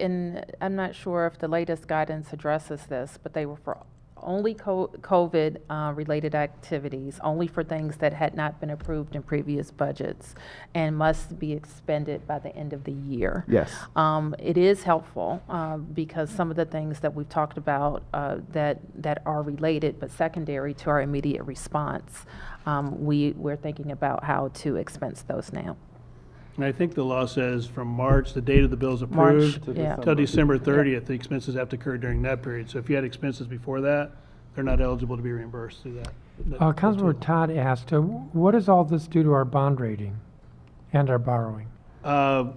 I'm not sure if the latest guidance addresses this, but they were for only COVID related activities, only for things that had not been approved in previous budgets and must be expended by the end of the year. Yes. It is helpful because some of the things that we've talked about that are related but secondary to our immediate response, we're thinking about how to expense those now. And I think the law says from March, the date of the bill's March, approved, yeah. till December 30th, the expenses have to occur during that period. So if you had expenses before that, they're not eligible to be reimbursed through that. Councilmember Todd asked, what does all this do to our bond rating and our borrowing? Our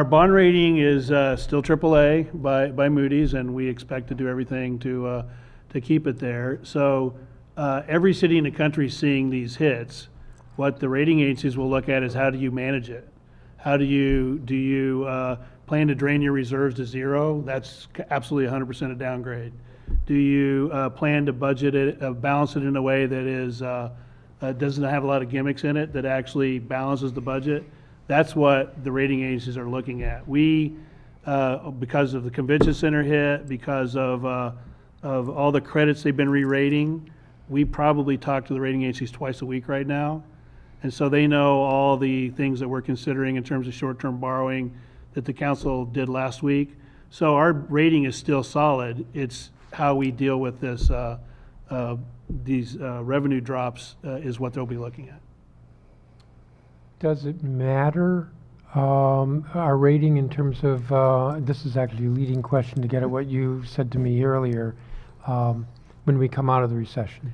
bond rating is still AAA by Moody's, and we expect to do everything to keep it there. So every city in the country is seeing these hits. What the rating agencies will look at is how do you manage it? How do you plan to drain your reserves to zero? That's absolutely 100% a downgrade. Do you plan to budget it, balance it in a way that is doesn't have a lot of gimmicks in it, that actually balances the budget? That's what the rating agencies are looking at. We, because of the convention center hit, because of all the credits they've been re-rating, we probably talk to the rating agencies twice a week right now. And so they know all the things that we're considering in terms of short-term borrowing that the council did last week. So our rating is still solid. It's how we deal with this these revenue drops is what they'll be looking at. Does it matter, our rating in terms of, this is actually a leading question to get at what you said to me earlier, when we come out of the recession?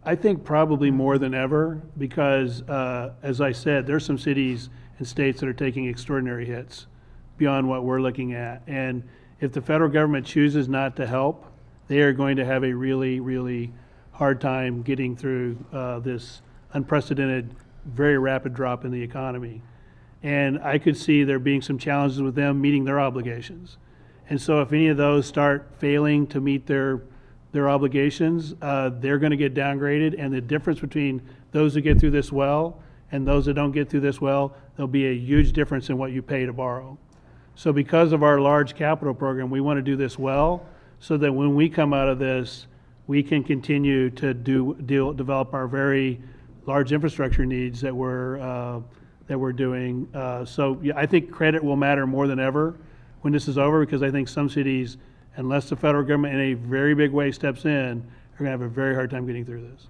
I think probably more than ever because, as I said, there's some cities and states that are taking extraordinary hits beyond what we're looking at. And if the federal government chooses not to help, they are going to have a really, really hard time getting through this unprecedented, very rapid drop in the economy. And I could see there being some challenges with them meeting their obligations. And so if any of those start failing to meet their obligations, they're going to get downgraded. And the difference between those who get through this well and those that don't get through this well, there'll be a huge difference in what you pay to borrow. So because of our large capital program, we want to do this well so that when we come out of this, we can continue to develop our very large infrastructure needs that we're doing. So yeah, I think credit will matter more than ever when this is over, because I think some cities, unless the federal government in a very big way steps in, are going to have a very hard time getting through this.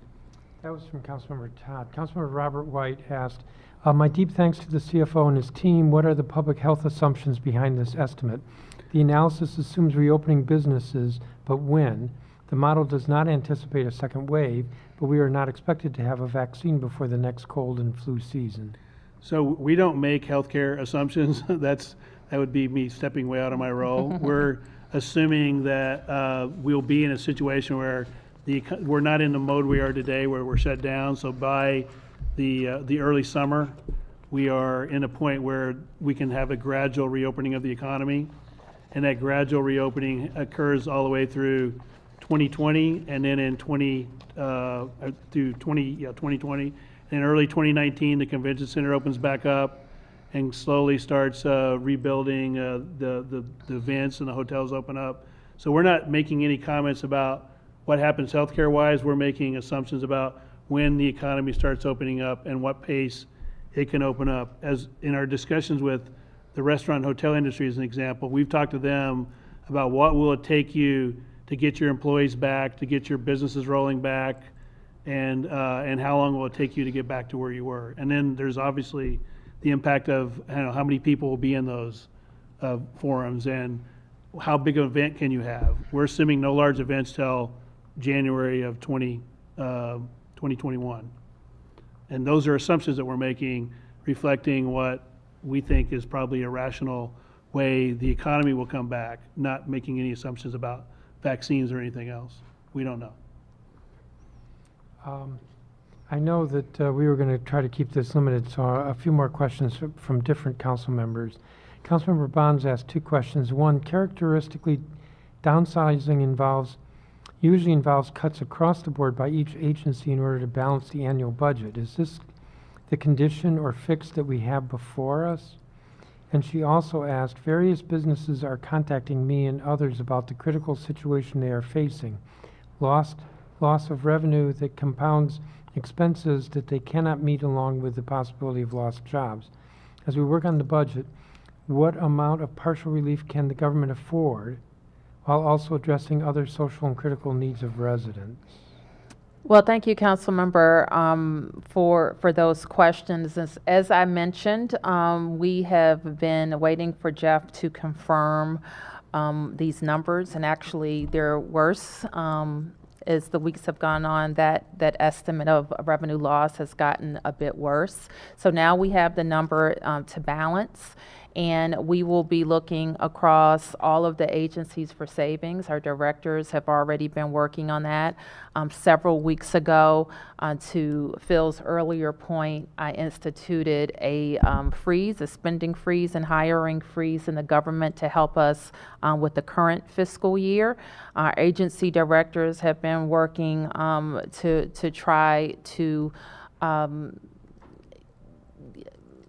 That was from Councilmember Todd. Councilmember Robert White asked, my deep thanks to the CFO and his team. What are the public health assumptions behind this estimate? The analysis assumes reopening businesses, but when? The model does not anticipate a second wave, but we are not expected to have a vaccine before the next cold and flu season. So we don't make healthcare assumptions. That would be me stepping way out of my role. We're assuming that we'll be in a situation where we're not in the mode we are today where we're shut down. So by the early summer, we are in a point where we can have a gradual reopening of the economy. And that gradual reopening occurs all the way through 2020 and then in 2020. In early 2019, the convention center opens back up and slowly starts rebuilding. The events and the hotels open up. So we're not making any comments about what happens healthcare-wise. We're making assumptions about when the economy starts opening up and what pace it can open up. As in our discussions with the restaurant and hotel industry as an example, we've talked to them about what will it take you to get your employees back, to get your businesses rolling back, and how long will it take you to get back to where you were. And then there's obviously the impact of how many people will be in those forums and how big an event can you have. We're assuming no large events till January of 2021. And those are assumptions that we're making, reflecting what we think is probably a rational way the economy will come back, not making any assumptions about vaccines or anything else. We don't know. I know that we were going to try to keep this limited, so a few more questions from different council members. Councilmember Bonds asked two questions. One, characteristically, downsizing usually involves cuts across the board by each agency in order to balance the annual budget. Is this the condition or fix that we have before us? And she also asked, various businesses are contacting me and others about the critical situation they are facing. Loss of revenue that compounds expenses that they cannot meet, along with the possibility of lost jobs. As we work on the budget, what amount of partial relief can the government afford while also addressing other social and critical needs of residents? Well, thank you, Councilmember, for those questions. As I mentioned, we have been waiting for Jeff to confirm these numbers, and actually they're worse. As the weeks have gone on, that estimate of revenue loss has gotten a bit worse. So now we have the number to balance, and we will be looking across all of the agencies for savings. Our directors have already been working on that. Several weeks ago, to Phil's earlier point, I instituted a spending freeze and hiring freeze in the government to help us with the current fiscal year. Our agency directors have been working to try to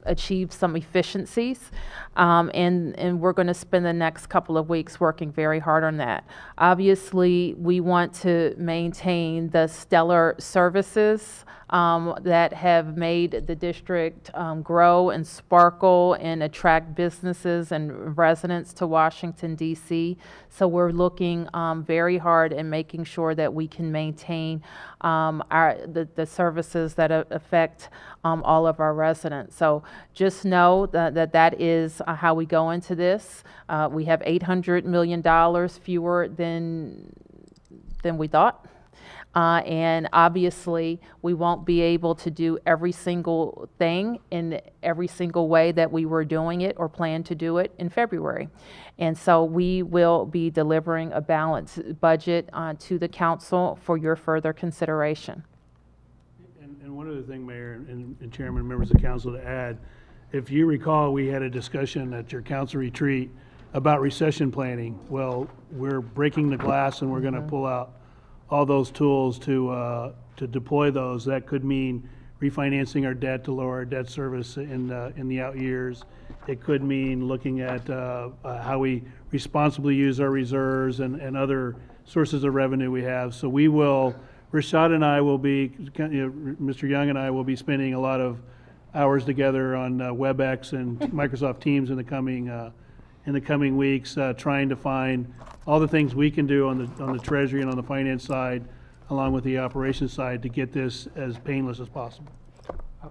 achieve some efficiencies, and we're going to spend the next couple of weeks working very hard on that. Obviously, we want to maintain the stellar services that have made the district grow and sparkle and attract businesses and residents to Washington, D.C. So we're looking very hard and making sure that we can maintain the services that affect all of our residents. So just know that is how we go into this. We have $800 million fewer than we thought. And obviously, we won't be able to do every single thing in every single way that we were doing it or plan to do it in February. And so we will be delivering a balanced budget to the council for your further consideration. And one other thing, Mayor and Chairman and members of council, to add, if you recall, we had a discussion at your council retreat about recession planning. Well, we're breaking the glass and we're going to pull out all those tools to deploy those. That could mean refinancing our debt to lower our debt service in the out years. It could mean looking at how we responsibly use our reserves and other sources of revenue we have. So we will, Rashad and I will be, Mr. Young and I will be spending a lot of hours together on WebEx and Microsoft Teams in the coming weeks, trying to find all the things we can do on the Treasury and on the finance side, along with the operations side, to get this as painless as possible.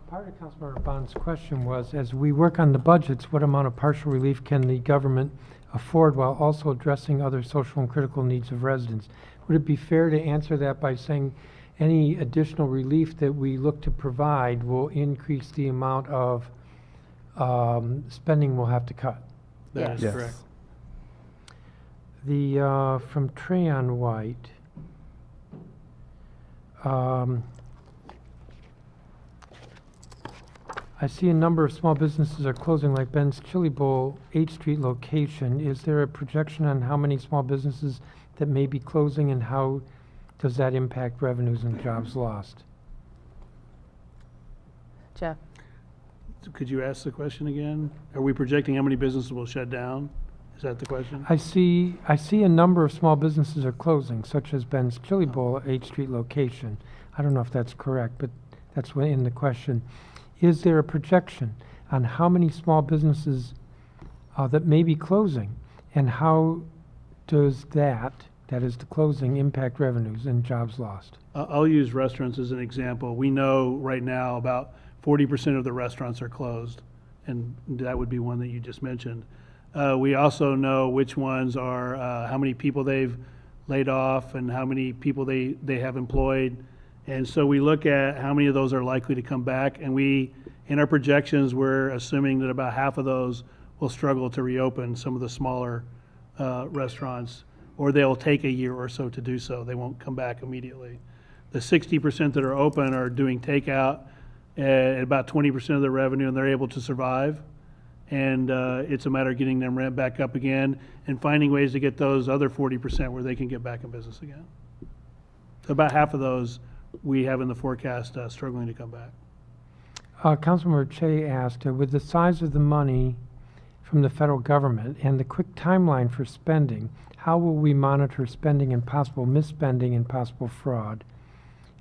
Part of Councilmember Bond's question was, as we work on the budgets, what amount of partial relief can the government afford while also addressing other social and critical needs of residents? Would it be fair to answer that by saying any additional relief that we look to provide will increase the amount of spending we'll have to cut? That is correct. The from Treyon White, I see a number of small businesses are closing, like Ben's Chili Bowl, 8th Street location. Is there a projection on how many small businesses that may be closing, and how does that impact revenues and jobs lost? Jeff? Could you ask the question again? Are we projecting how many businesses will shut down? Is that the question? I see a number of small businesses are closing, such as Ben's Chili Bowl, 8th Street location. I don't know if that's correct, but that's in the question. Is there a projection on how many small businesses that may be closing, and how does that is the closing, impact revenues and jobs lost? I'll use restaurants as an example. We know right now about 40% of the restaurants are closed, and that would be one that you just mentioned. We also know which ones are, how many people they've laid off and how many people they have employed. And so we look at how many of those are likely to come back, and in our projections, we're assuming that about half of those will struggle to reopen, some of the smaller restaurants, or they'll take a year or so to do so. They won't come back immediately. The 60% that are open are doing takeout at about 20% of their revenue, and they're able to survive. And it's a matter of getting them ramped back up again and finding ways to get those other 40% where they can get back in business again. So about half of those we have in the forecast struggling to come back. Councilmember Che asked, with the size of the money from the federal government and the quick timeline for spending, how will we monitor spending and possible misspending and possible fraud,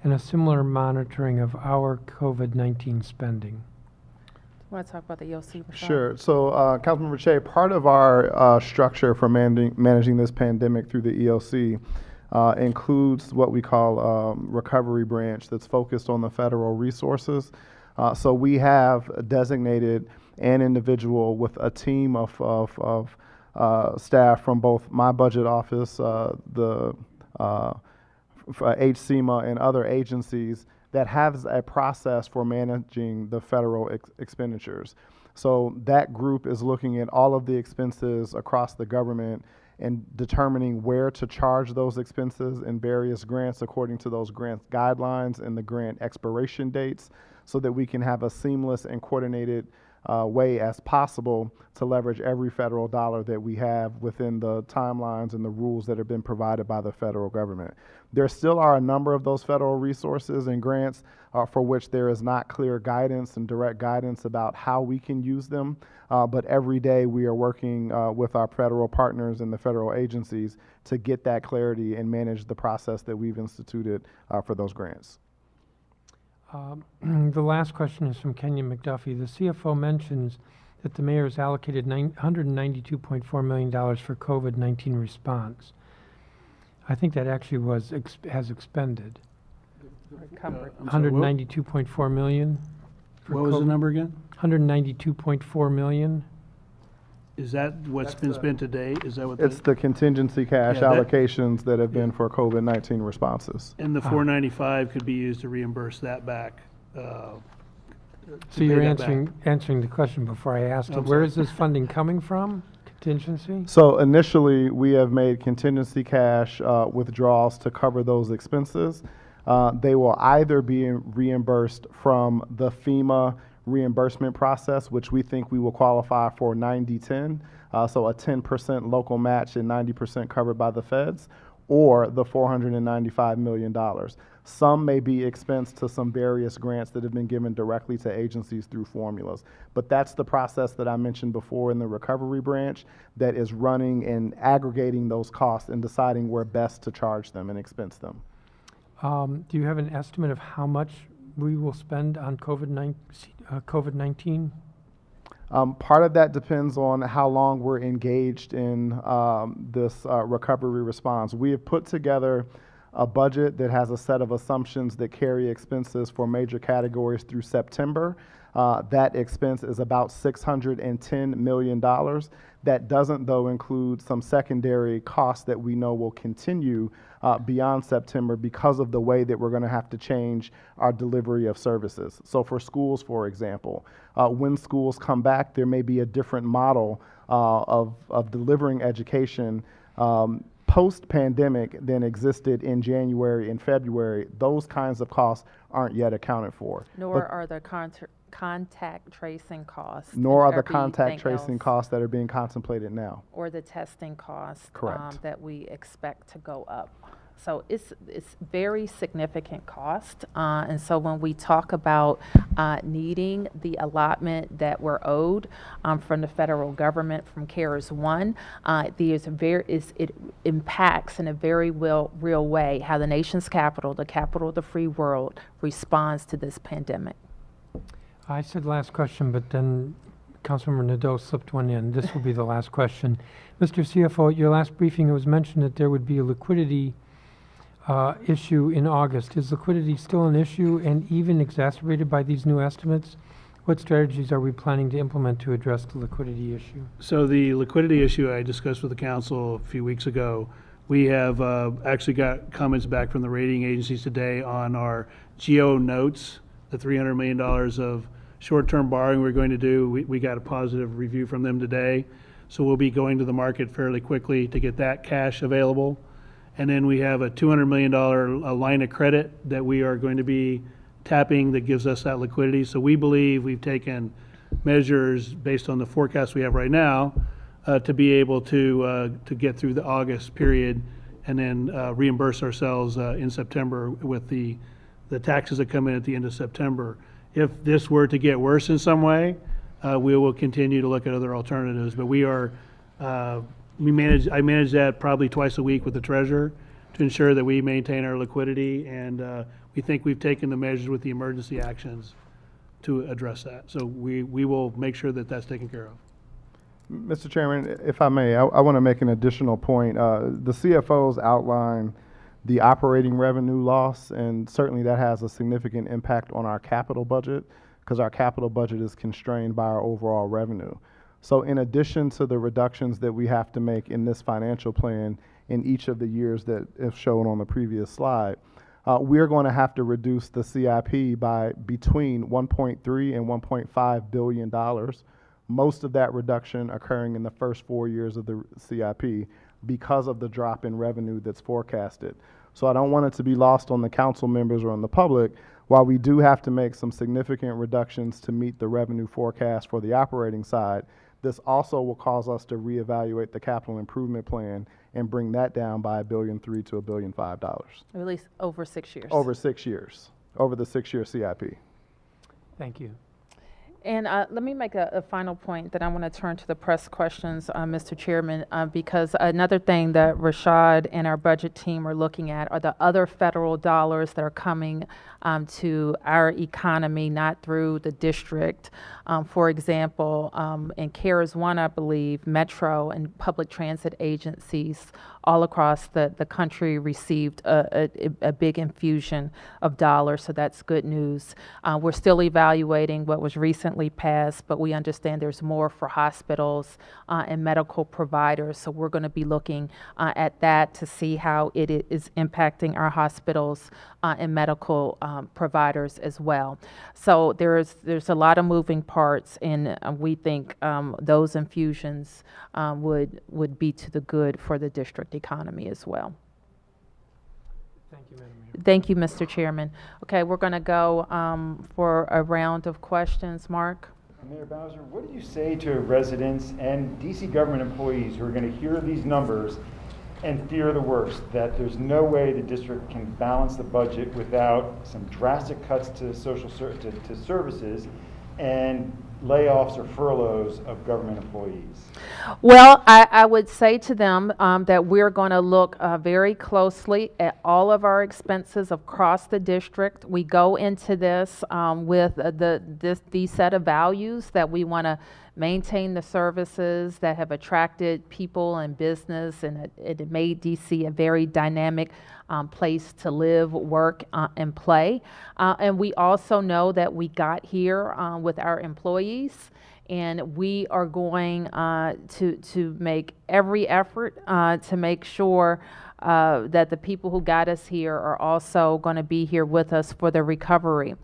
and a similar monitoring of our COVID-19 spending? Want to talk about the EOC? Rashad? Sure. So, Councilmember Che, part of our structure for managing this pandemic through the EOC includes what we call recovery branch that's focused on the federal resources. So we have designated an individual with a team of staff from both my budget office, the HCMA, and other agencies that has a process for managing the federal expenditures. So that group is looking at all of the expenses across the government and determining where to charge those expenses in various grants according to those grant guidelines and the grant expiration dates, so that we can have a seamless and coordinated way as possible to leverage every federal dollar that we have within the timelines and the rules that have been provided by the federal government. There still are a number of those federal resources and grants for which there is not clear guidance and direct guidance about how we can use them, but every day we are working with our federal partners and the federal agencies to get that clarity and manage the process that we've instituted for those grants. The last question is from Kenya McDuffie. The CFO mentions that the mayor has allocated $192.4 million for COVID-19 response. I think that actually has expended. Recovered. I'm sorry, what 192.4 million. for was the COVID. number again? 192.4 million. Is that what's been spent to date? Is that what? It's the contingency cash Yeah, that- allocations that have been for COVID-19 responses. And the 495 could be used to reimburse that back. So you're answering the question before I asked it. I'm Where sorry. is this funding coming from? Contingency? So initially, we have made contingency cash withdrawals to cover those expenses. They will either be reimbursed from the FEMA reimbursement process, which we think we will qualify for 90-10, so a 10% local match and 90% covered by the feds, or the $495 million. Some may be expensed to some various grants that have been given directly to agencies through formulas. But that's the process that I mentioned before in the recovery branch that is running and aggregating those costs and deciding where best to charge them and expense them. Do you have an estimate of how much we will spend on COVID-19? Part of that depends on how long we're engaged in this recovery response. We have put together a budget that has a set of assumptions that carry expenses for major categories through September. That expense is about $610 million. That doesn't, though, include some secondary costs that we know will continue beyond September because of the way that we're going to have to change our delivery of services. So for schools, for example, when schools come back, there may be a different model of delivering education post-pandemic than existed in January and February. Those kinds of costs aren't yet accounted for. Nor are the contact tracing costs. Nor and are the contact everything tracing else, costs that are being contemplated now. or the testing costs Correct. that we expect to go up. So it's very significant cost. And so when we talk about needing the allotment that we're owed from the federal government, from CARES 1, it impacts in a very real way how the nation's capital, the capital of the free world, responds to this pandemic. I said last question, but then Councilmember Nadeau slipped one in. This will be the last question. Mr. CFO, at your last briefing, it was mentioned that there would be a liquidity issue in August. Is liquidity still an issue and even exacerbated by these new estimates? What strategies are we planning to implement to address the liquidity issue? So the liquidity issue I discussed with the council a few weeks ago, we have actually got comments back from the rating agencies today on our GO notes, the $300 million of short-term borrowing we're going to do. We got a positive review from them today. So we'll be going to the market fairly quickly to get that cash available. And then we have a $200 million line of credit that we are going to be tapping that gives us that liquidity. So we believe we've taken measures based on the forecast we have right now to be able to get through the August period and then reimburse ourselves in September with the taxes that come in at the end of September. If this were to get worse in some way, we will continue to look at other alternatives. But we are I manage that probably twice a week with the treasurer to ensure that we maintain our liquidity, and we think we've taken the measures with the emergency actions to address that. So we will make sure that that's taken care of. Mr. Chairman, if I may, I want to make an additional point. The CFOs outline the operating revenue loss, and certainly that has a significant impact on our capital budget because our capital budget is constrained by our overall revenue. So in addition to the reductions that we have to make in this financial plan in each of the years that is shown on the previous slide, we're going to have to reduce the CIP by between $1.3 and $1.5 billion, most of that reduction occurring in the first 4 years of the CIP because of the drop in revenue that's forecasted. So I don't want it to be lost on the council members or on the public, While we do have to make some significant reductions to meet the revenue forecast for the operating side, this also will cause us to reevaluate the capital improvement plan and bring that down by $1.3 billion to $1.5 billion. At least over 6 years. Over 6 years, over the 6-year CIP. Thank you. And let me make a final point that I want to turn to the press questions, Mr. Chairman, because another thing that Rashad and our budget team are looking at are the other federal dollars that are coming to our economy, not through the district. For example, in CARES 1, I believe, Metro and public transit agencies all across the country received a big infusion of dollars, so that's good news. We're still evaluating what was recently passed, but we understand there's more for hospitals and medical providers, so we're going to be looking at that to see how it is impacting our hospitals and medical providers as well. So there's a lot of moving parts, and we think those infusions would be to the good for the district economy as well. Thank you, Madam Mayor. Thank you, Mr. Chairman. Okay, we're going to go for a round of questions. Mark? Mayor Bowser, what do you say to residents and DC government employees who are going to hear these numbers and fear the worst, that there's no way the district can balance the budget without some drastic cuts to to services and layoffs or furloughs of government employees? Well, I would say to them that we're going to look very closely at all of our expenses across the district. We go into this with these set of values that we want to maintain the services that have attracted people and business, and it made DC a very dynamic place to live, work, and play. And we also know that we got here with our employees, and we are going to make every effort to make sure that the people who got us here are also going to be here with us for the recovery.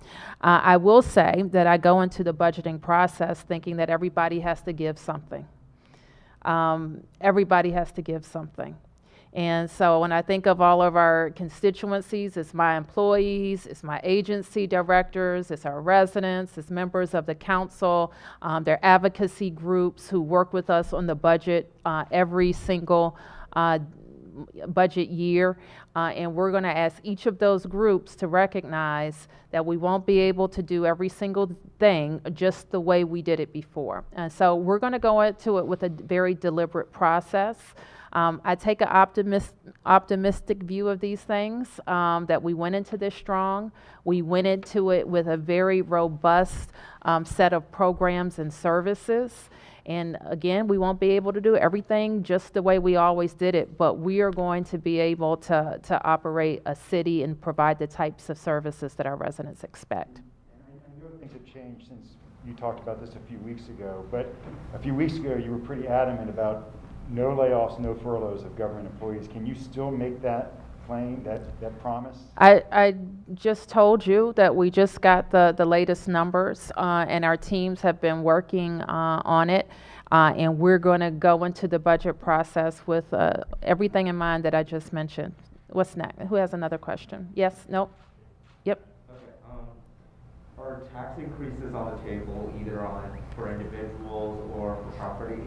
I will say that I go into the budgeting process thinking that everybody has to give something. Everybody has to give something. And so when I think of all of our constituencies, it's my employees, it's my agency directors, it's our residents, it's members of the council, their advocacy groups who work with us on the budget every single budget year. And we're going to ask each of those groups to recognize that we won't be able to do every single thing just the way we did it before. And so we're going to go into it with a very deliberate process. I take an optimistic view of these things, that we went into this strong. We went into it with a very robust set of programs and services. And again, we won't be able to do everything just the way we always did it, but we are going to be able to operate a city and provide the types of services that our residents expect. I know things have changed since you talked about this a few weeks ago, but a few weeks ago you were pretty adamant about no layoffs, no furloughs of government employees. Can you still make that claim, that promise? I just told you that we just got the latest numbers, and our teams have been working on it, and we're going to go into the budget process with everything in mind that I just mentioned. What's next? Who has another question? Yes? Nope? Yep. Okay. Are tax increases on the table, either for individuals or for property?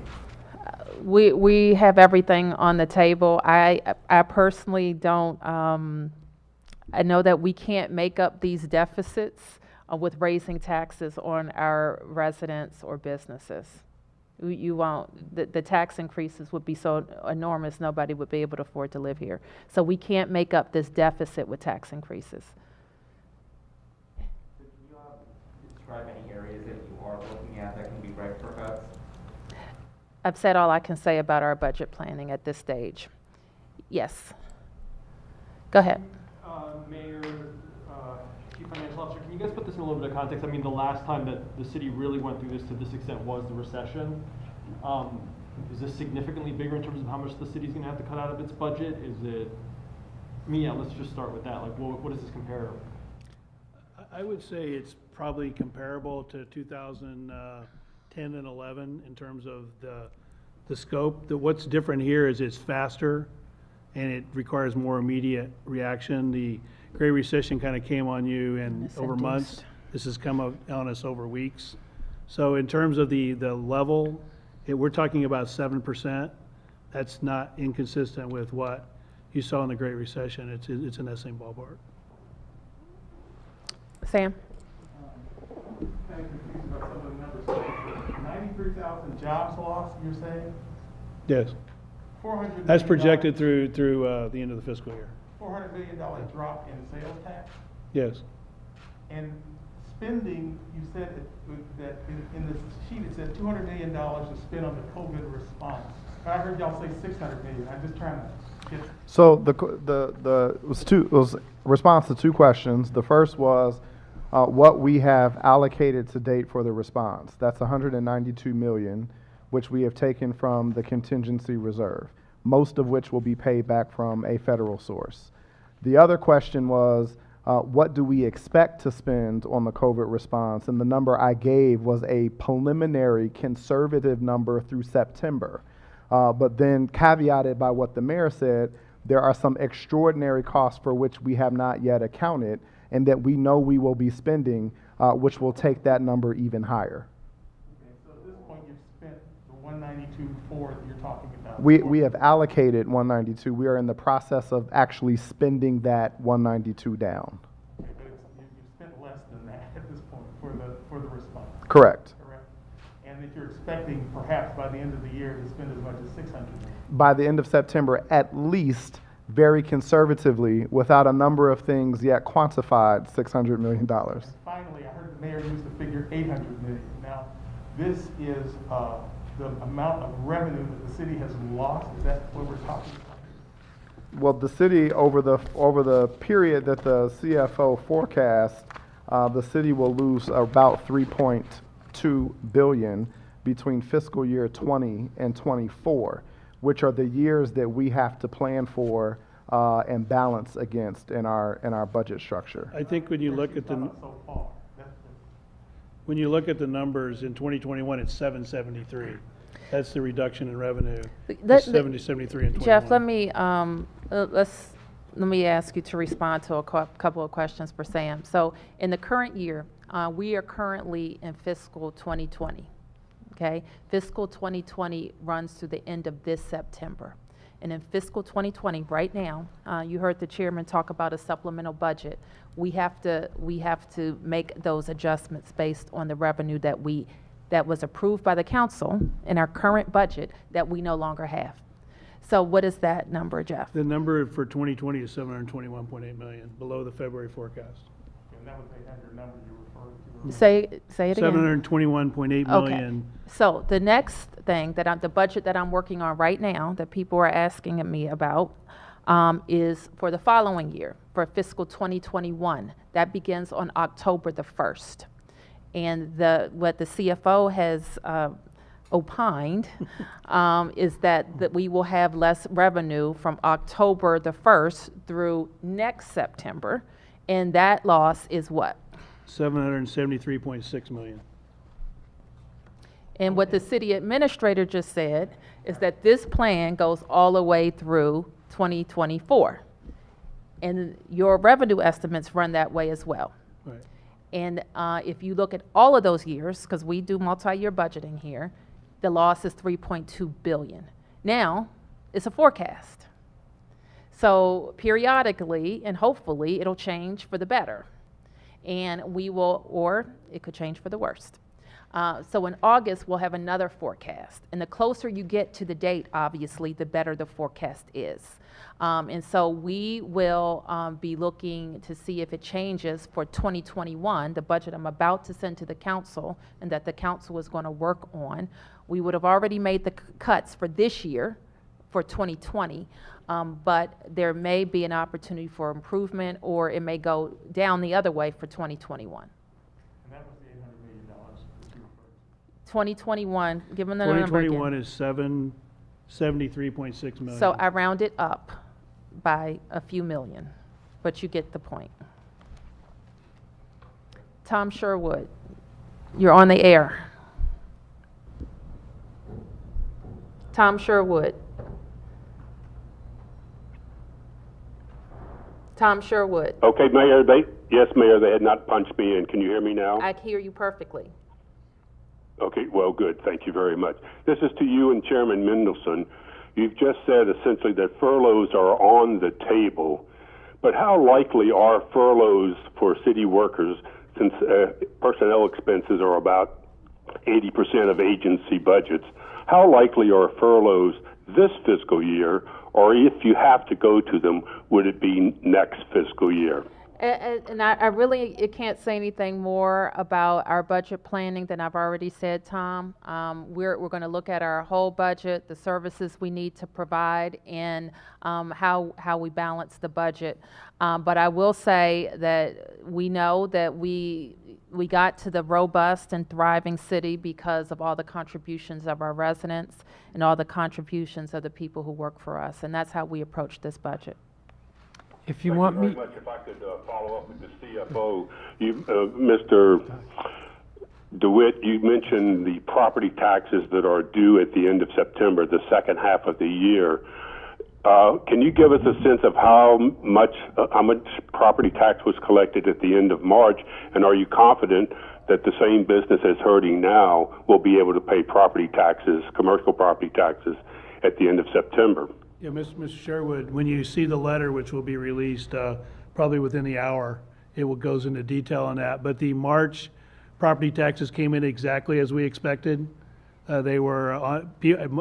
We have everything on the table. I personally don't, I know that we can't make up these deficits with raising taxes on our residents or businesses. You won't, the tax increases would be so enormous, nobody would be able to afford to live here. So we can't make up this deficit with tax increases. So can you describe any areas that you are looking at that can be ripe for cuts? I've said all I can say about our budget planning at this stage. Yes. Go ahead. Mayor, Chief Financial Officer, can you guys put this in a little bit of context? I mean, the last time that the city really went through this to this extent was the recession. Is this significantly bigger in terms of how much the city's going to have to cut out of its budget? Is it, I mean, yeah, let's just start with that. Like, what does this compare? I would say it's probably comparable to 2010 and 11 in terms of the scope. What's different here is it's faster and it requires more immediate reaction. The Great Recession kind of came on you and It's over induced. months. This has come on us over weeks. So in terms of the level, we're talking about 7%. That's not inconsistent with what you saw in the Great Recession. It's in that same ballpark. Sam? Kind of confused about some of the numbers. 93,000 jobs lost, you're saying? Yes. $400 That's million projected through the end of the fiscal year. $400 million drop in sales tax? Yes. And spending, you said that in the sheet, it said $200 million to spend on the COVID response. But I heard y'all say $600 million. I'm just trying to get. So it was response to two questions. The first was what we have allocated to date for the response. That's 192 million, which we have taken from the contingency reserve, most of which will be paid back from a federal source. The other question was, what do we expect to spend on the COVID response? And the number I gave was a preliminary conservative number through September. But then caveated by what the mayor said, there are some extraordinary costs for which we have not yet accounted and that we know we will be spending, which will take that number even higher. Okay, so at this point, you've spent the 192.4 that you're talking about. We have allocated 192. We are in the process of actually spending that 192 down. Okay, but you've spent less than that at this point for the response. Correct. Correct. And that you're expecting perhaps by the end of the year to spend as much as 600 million. By the end of September, at least, very conservatively, without a number of things yet quantified, $600 million. And finally, I heard the mayor use the figure 800 million. Now, this is the amount of revenue that the city has lost. Is that what we're talking about? Well, the city, over the period that the CFO forecast, the city will lose about 3.2 billion between fiscal year 20 and 24, which are the years that we have to plan for and balance against in our budget structure. I think when you look at So far. when you look at the numbers in 2021, it's 773. That's the reduction in revenue. Let- 73 and 21. Jeff, let me ask you to respond to a couple of questions for Sam. So in the current year, we are currently in fiscal 2020. Okay, fiscal 2020 runs to the end of this September. And in fiscal 2020, right now, you heard the chairman talk about a supplemental budget. We have to make those adjustments based on the revenue that was approved by the council in our current budget that we no longer have. So what is that number, Jeff? The number for 2020 is 721.8 million, below the February forecast. And that was the 800 number you referred to. Say it again. 721.8 million. So the next thing the budget that I'm working on right now, that people are asking me about, is for the following year, for fiscal 2021. That begins on October the 1st. And what the CFO has opined is that we will have less revenue from October the 1st through next September. And that loss is what? 773.6 million. And what the city administrator just said is that this plan goes all the way through 2024. And your revenue estimates run that way as well. Right. And if you look at all of those years, because we do multi-year budgeting here, the loss is 3.2 billion. Now, it's a forecast. So periodically and hopefully it'll change for the better. And or it could change for the worst. So in August, we'll have another forecast. And the closer you get to the date, obviously, the better the forecast is. And so we will be looking to see if it changes for 2021, the budget I'm about to send to the council and that the council is going to work on. We would have already made the cuts for this year, for 2020, but there may be an opportunity for improvement, or it may go down the other way for 2021. And that was the $800 million that you referred to. 2021, give them the number again. 2021 is 773.6 million. So I round it up by a few million, but you get the point. Tom Sherwood, you're on the air. Tom Sherwood. Tom Sherwood. Okay, Mayor, Mayor, they had not punched me in. Can you hear me now? I hear you perfectly. Okay, well, good. Thank you very much. This is to you and Chairman Mendelson. You've just said essentially that furloughs are on the table, but how likely are furloughs for city workers, since personnel expenses are about 80% of agency budgets? How likely are furloughs this fiscal year, or if you have to go to them, would it be next fiscal year? And I really can't say anything more about our budget planning than I've already said, Tom. We're going to look at our whole budget, the services we need to provide, and how we balance the budget. But I will say that we know that we got to the robust and thriving city because of all the contributions of our residents and all the contributions of the people who work for us, and that's how we approach this budget. If you want me, Thank you very much. If I could follow up with the CFO, Mr. DeWitt, you mentioned the property taxes that are due at the end of September, the second half of the year. Can you give us a sense of how much property tax was collected at the end of March, and are you confident that the same business as hurting now will be able to pay property taxes, commercial property taxes, at the end of September? Yeah, Mr. Sherwood, when you see the letter, which will be released probably within the hour, goes into detail on that. But the March property taxes came in exactly as we expected. They were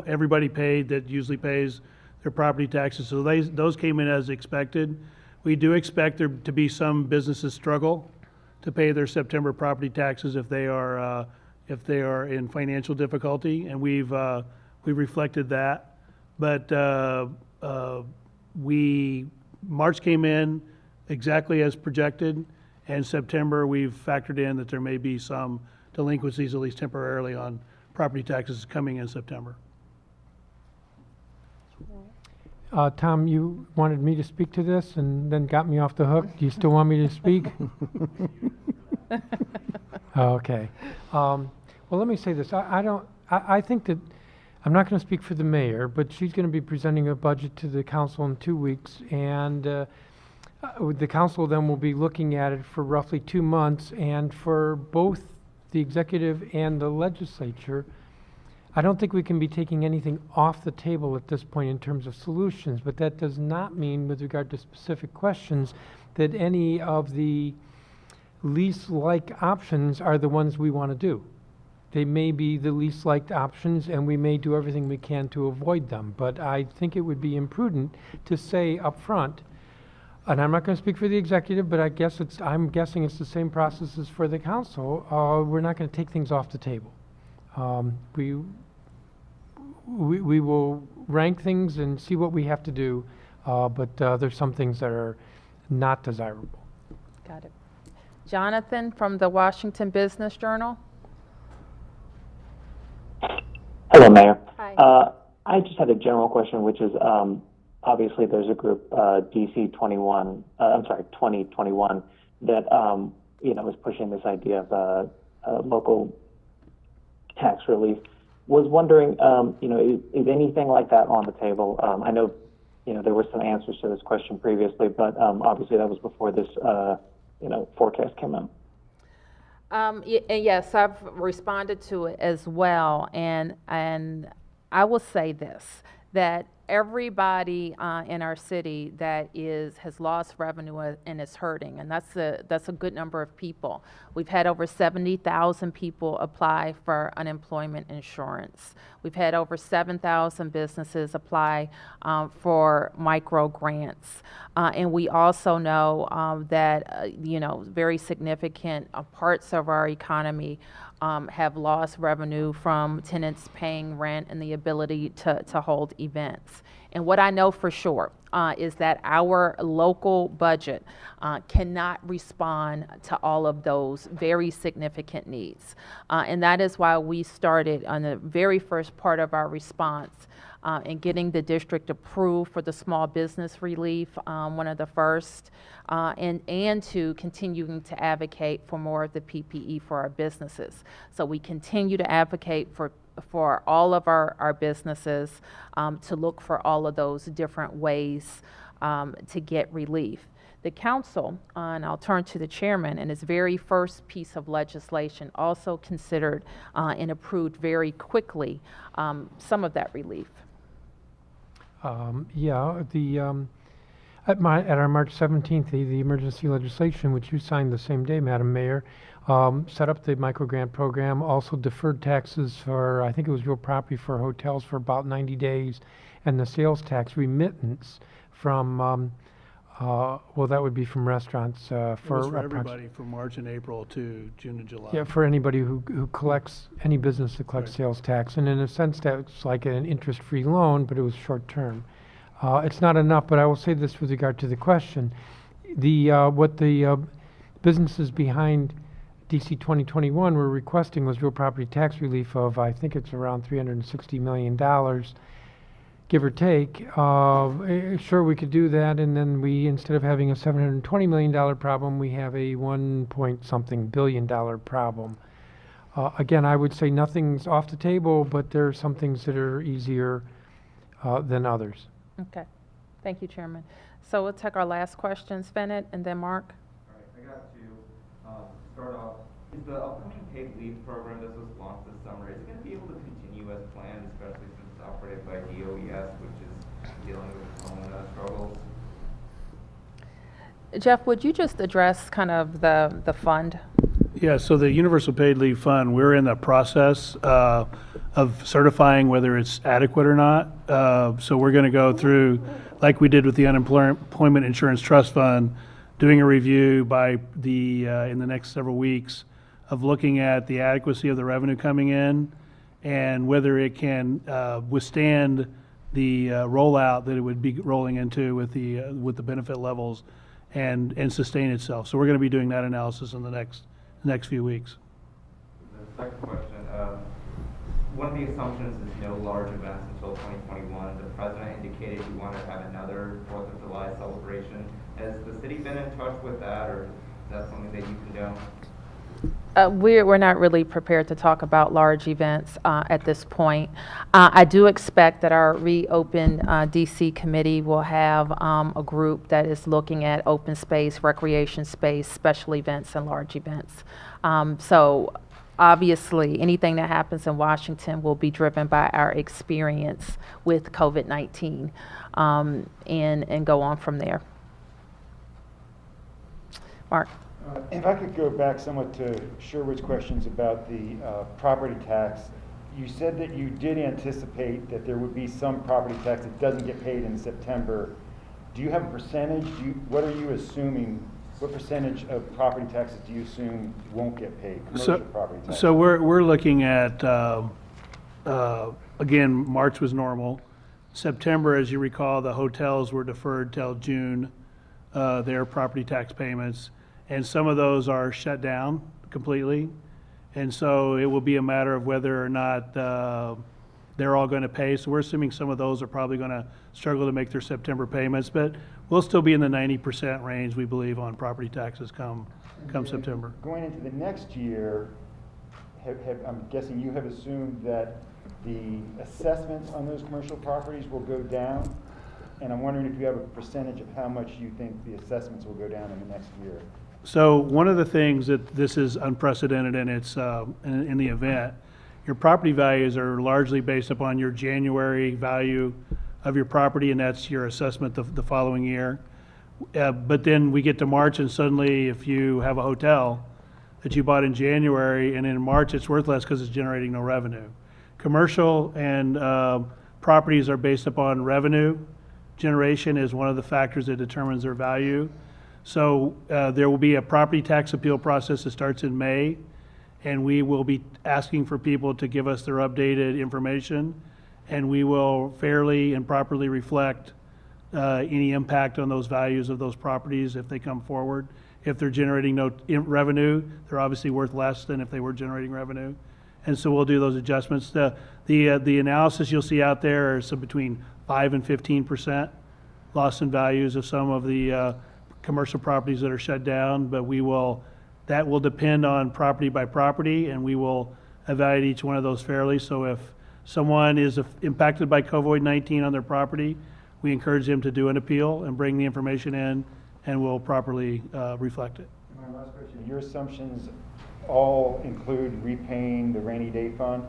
everybody paid that usually pays their property taxes, so those came in as expected. We do expect there to be some businesses struggle to pay their September property taxes if they are in financial difficulty, and we've reflected that. But March came in exactly as projected, and September we've factored in that there may be some delinquencies, at least temporarily, on property taxes coming in September. Tom, you wanted me to speak to this and then got me off the hook. Do you still want me to speak? Okay. Well, let me say this. I think that I'm not going to speak for the mayor, but she's going to be presenting a budget to the council in 2 weeks, and the council then will be looking at it for roughly 2 months, and for both the executive and the legislature, I don't think we can be taking anything off the table at this point in terms of solutions, but that does not mean, with regard to specific questions, that any of the least liked options are the ones we want to do. They may be the least liked options, and we may do everything we can to avoid them. But I think it would be imprudent to say up front, and I'm not going to speak for the executive, but I'm guessing it's the same process as for the council. We're not going to take things off the table. We will rank things and see what we have to do, but there's some things that are not desirable. Got it. Jonathan from the Washington Business Journal. Hello, Mayor. Hi. I just had a general question, which is obviously there's a group, DC 2021, that is pushing this idea of local tax relief. Was wondering, is anything like that on the table? I know, there were some answers to this question previously, but obviously that was before this, forecast came out. Yes, I've responded to it as well, and I will say this, that everybody in our city that has lost revenue and is hurting, and that's a good number of people. We've had over 70,000 people apply for unemployment insurance. We've had over 7,000 businesses apply for micro grants, and we also know that very significant parts of our economy have lost revenue from tenants paying rent and the ability to hold events. And what I know for sure is that our local budget cannot respond to all of those very significant needs. And that is why we started on the very first part of our response in getting the district approved for the small business relief, one of the first, and to continuing to advocate for more of the PPE for our businesses. So we continue to advocate for all of our businesses to look for all of those different ways to get relief. The council, and I'll turn to the chairman, in its very first piece of legislation also considered and approved very quickly some of that relief. At our March 17th, the emergency legislation, which you signed the same day, Madam Mayor, set up the microgrant program, also deferred taxes for, I think it was real property for hotels for about 90 days, and the sales tax remittance from, well, that would be from restaurants It was for approx- everybody from March and April to June and July. Yeah, for anybody who collects, any business that collects Right. sales tax. And in a sense, that's like an interest-free loan, but it was short-term. It's not enough, but I will say this with regard to the question. What the businesses behind DC 2021 were requesting was real property tax relief of, I think it's around $360 million, give or take. Sure, we could do that, and then we, instead of having a $720 million problem, we have a $1-point-something billion problem. Again, I would say nothing's off the table, but there are some things that are easier than others. Okay. Thank you, Chairman. So we'll take our last question, Bennett, and then Mark. All right, I got to start off. Is the upcoming paid leave program that was launched this summer, is it going to be able to continue as planned, especially since it's operated by DOES, which is dealing with its own struggles? Jeff, would you just address kind of the fund? Yeah, so the Universal Paid Leave Fund, we're in the process of certifying whether it's adequate or not. So we're going to go through, like we did with the Unemployment Insurance Trust Fund, doing a review by in the next several weeks of looking at the adequacy of the revenue coming in and whether it can withstand the rollout that it would be rolling into with the benefit levels and sustain itself. So we're going to be doing that analysis in the next few weeks. The second question, one of the assumptions is no large events until 2021. The president indicated he wanted to have another 4th of July celebration. Has the city been in touch with that, or is that something that you condone? We're not really prepared to talk about large events at this point. I do expect that our Reopen DC committee will have a group that is looking at open space, recreation space, special events, and large events. So obviously, anything that happens in Washington will be driven by our experience with COVID-19 and go on from there. Mark. If I could go back somewhat to Sherwood's questions about the property tax. You said that you did anticipate that there would be some property tax that doesn't get paid in September. Do you have a percentage? What are you assuming? What percentage of property taxes do you assume won't get paid? Commercial property taxes. So we're looking at, again, March was normal. September, as you recall, the hotels were deferred till June, their property tax payments. And some of those are shut down completely. And so it will be a matter of whether or not they're all going to pay. So we're assuming some of those are probably going to struggle to make their September payments, but we'll still be in the 90% range, we believe, on property taxes come September. Going into the next year, I'm guessing you have assumed that the assessments on those commercial properties will go down. And I'm wondering if you have a percentage of how much you think the assessments will go down in the next year. So one of the things that this is unprecedented in its in the event, your property values are largely based upon your January value of your property, and that's your assessment the following year. But then we get to March, and suddenly if you have a hotel that you bought in January, and in March it's worth less because it's generating no revenue. Commercial and properties are based upon revenue. Generation is one of the factors that determines their value. So there will be a property tax appeal process that starts in May, and we will be asking for people to give us their updated information, and we will fairly and properly reflect any impact on those values of those properties if they come forward. If they're generating no revenue, they're obviously worth less than if they were generating revenue. And so we'll do those adjustments. The analysis you'll see out there are some between 5 and 15% loss in values of some of the commercial properties that are shut down, but that will depend on property by property, and we will evaluate each one of those fairly. So if someone is impacted by COVID-19 on their property, we encourage them to do an appeal and bring the information in and we'll properly reflect it. My last question, your assumptions all include repaying the rainy day fund?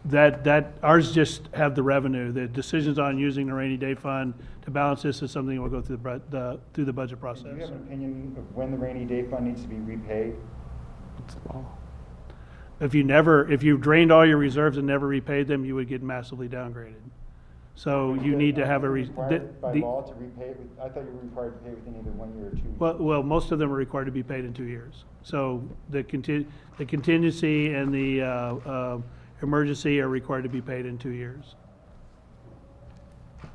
That ours just have the revenue. The decisions on using the rainy day fund to balance this is something we'll go through through the budget process. Do you have an opinion of when the rainy day fund needs to be repaid? If you drained all your reserves and never repaid them, you would get massively downgraded. So you need to have a Required by law to repay it I thought you were required to pay within either 1 year or 2 years. Well, most of them are required to be paid in 2 years. So the contingency and the emergency are required to be paid in 2 years.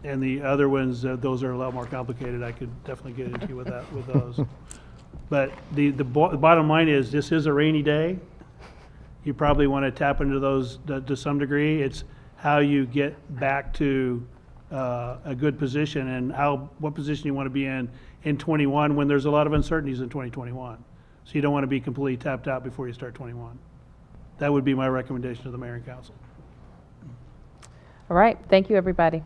And the other ones, those are a lot more complicated. I could definitely get into you with those. But the bottom line is, this is a rainy day. You probably want to tap into those to some degree. It's how you get back to a good position and what position you want to be in 21 when there's a lot of uncertainties in 2021. So you don't want to be completely tapped out before you start 21. That would be my recommendation to the mayor and council. All right, thank you, everybody.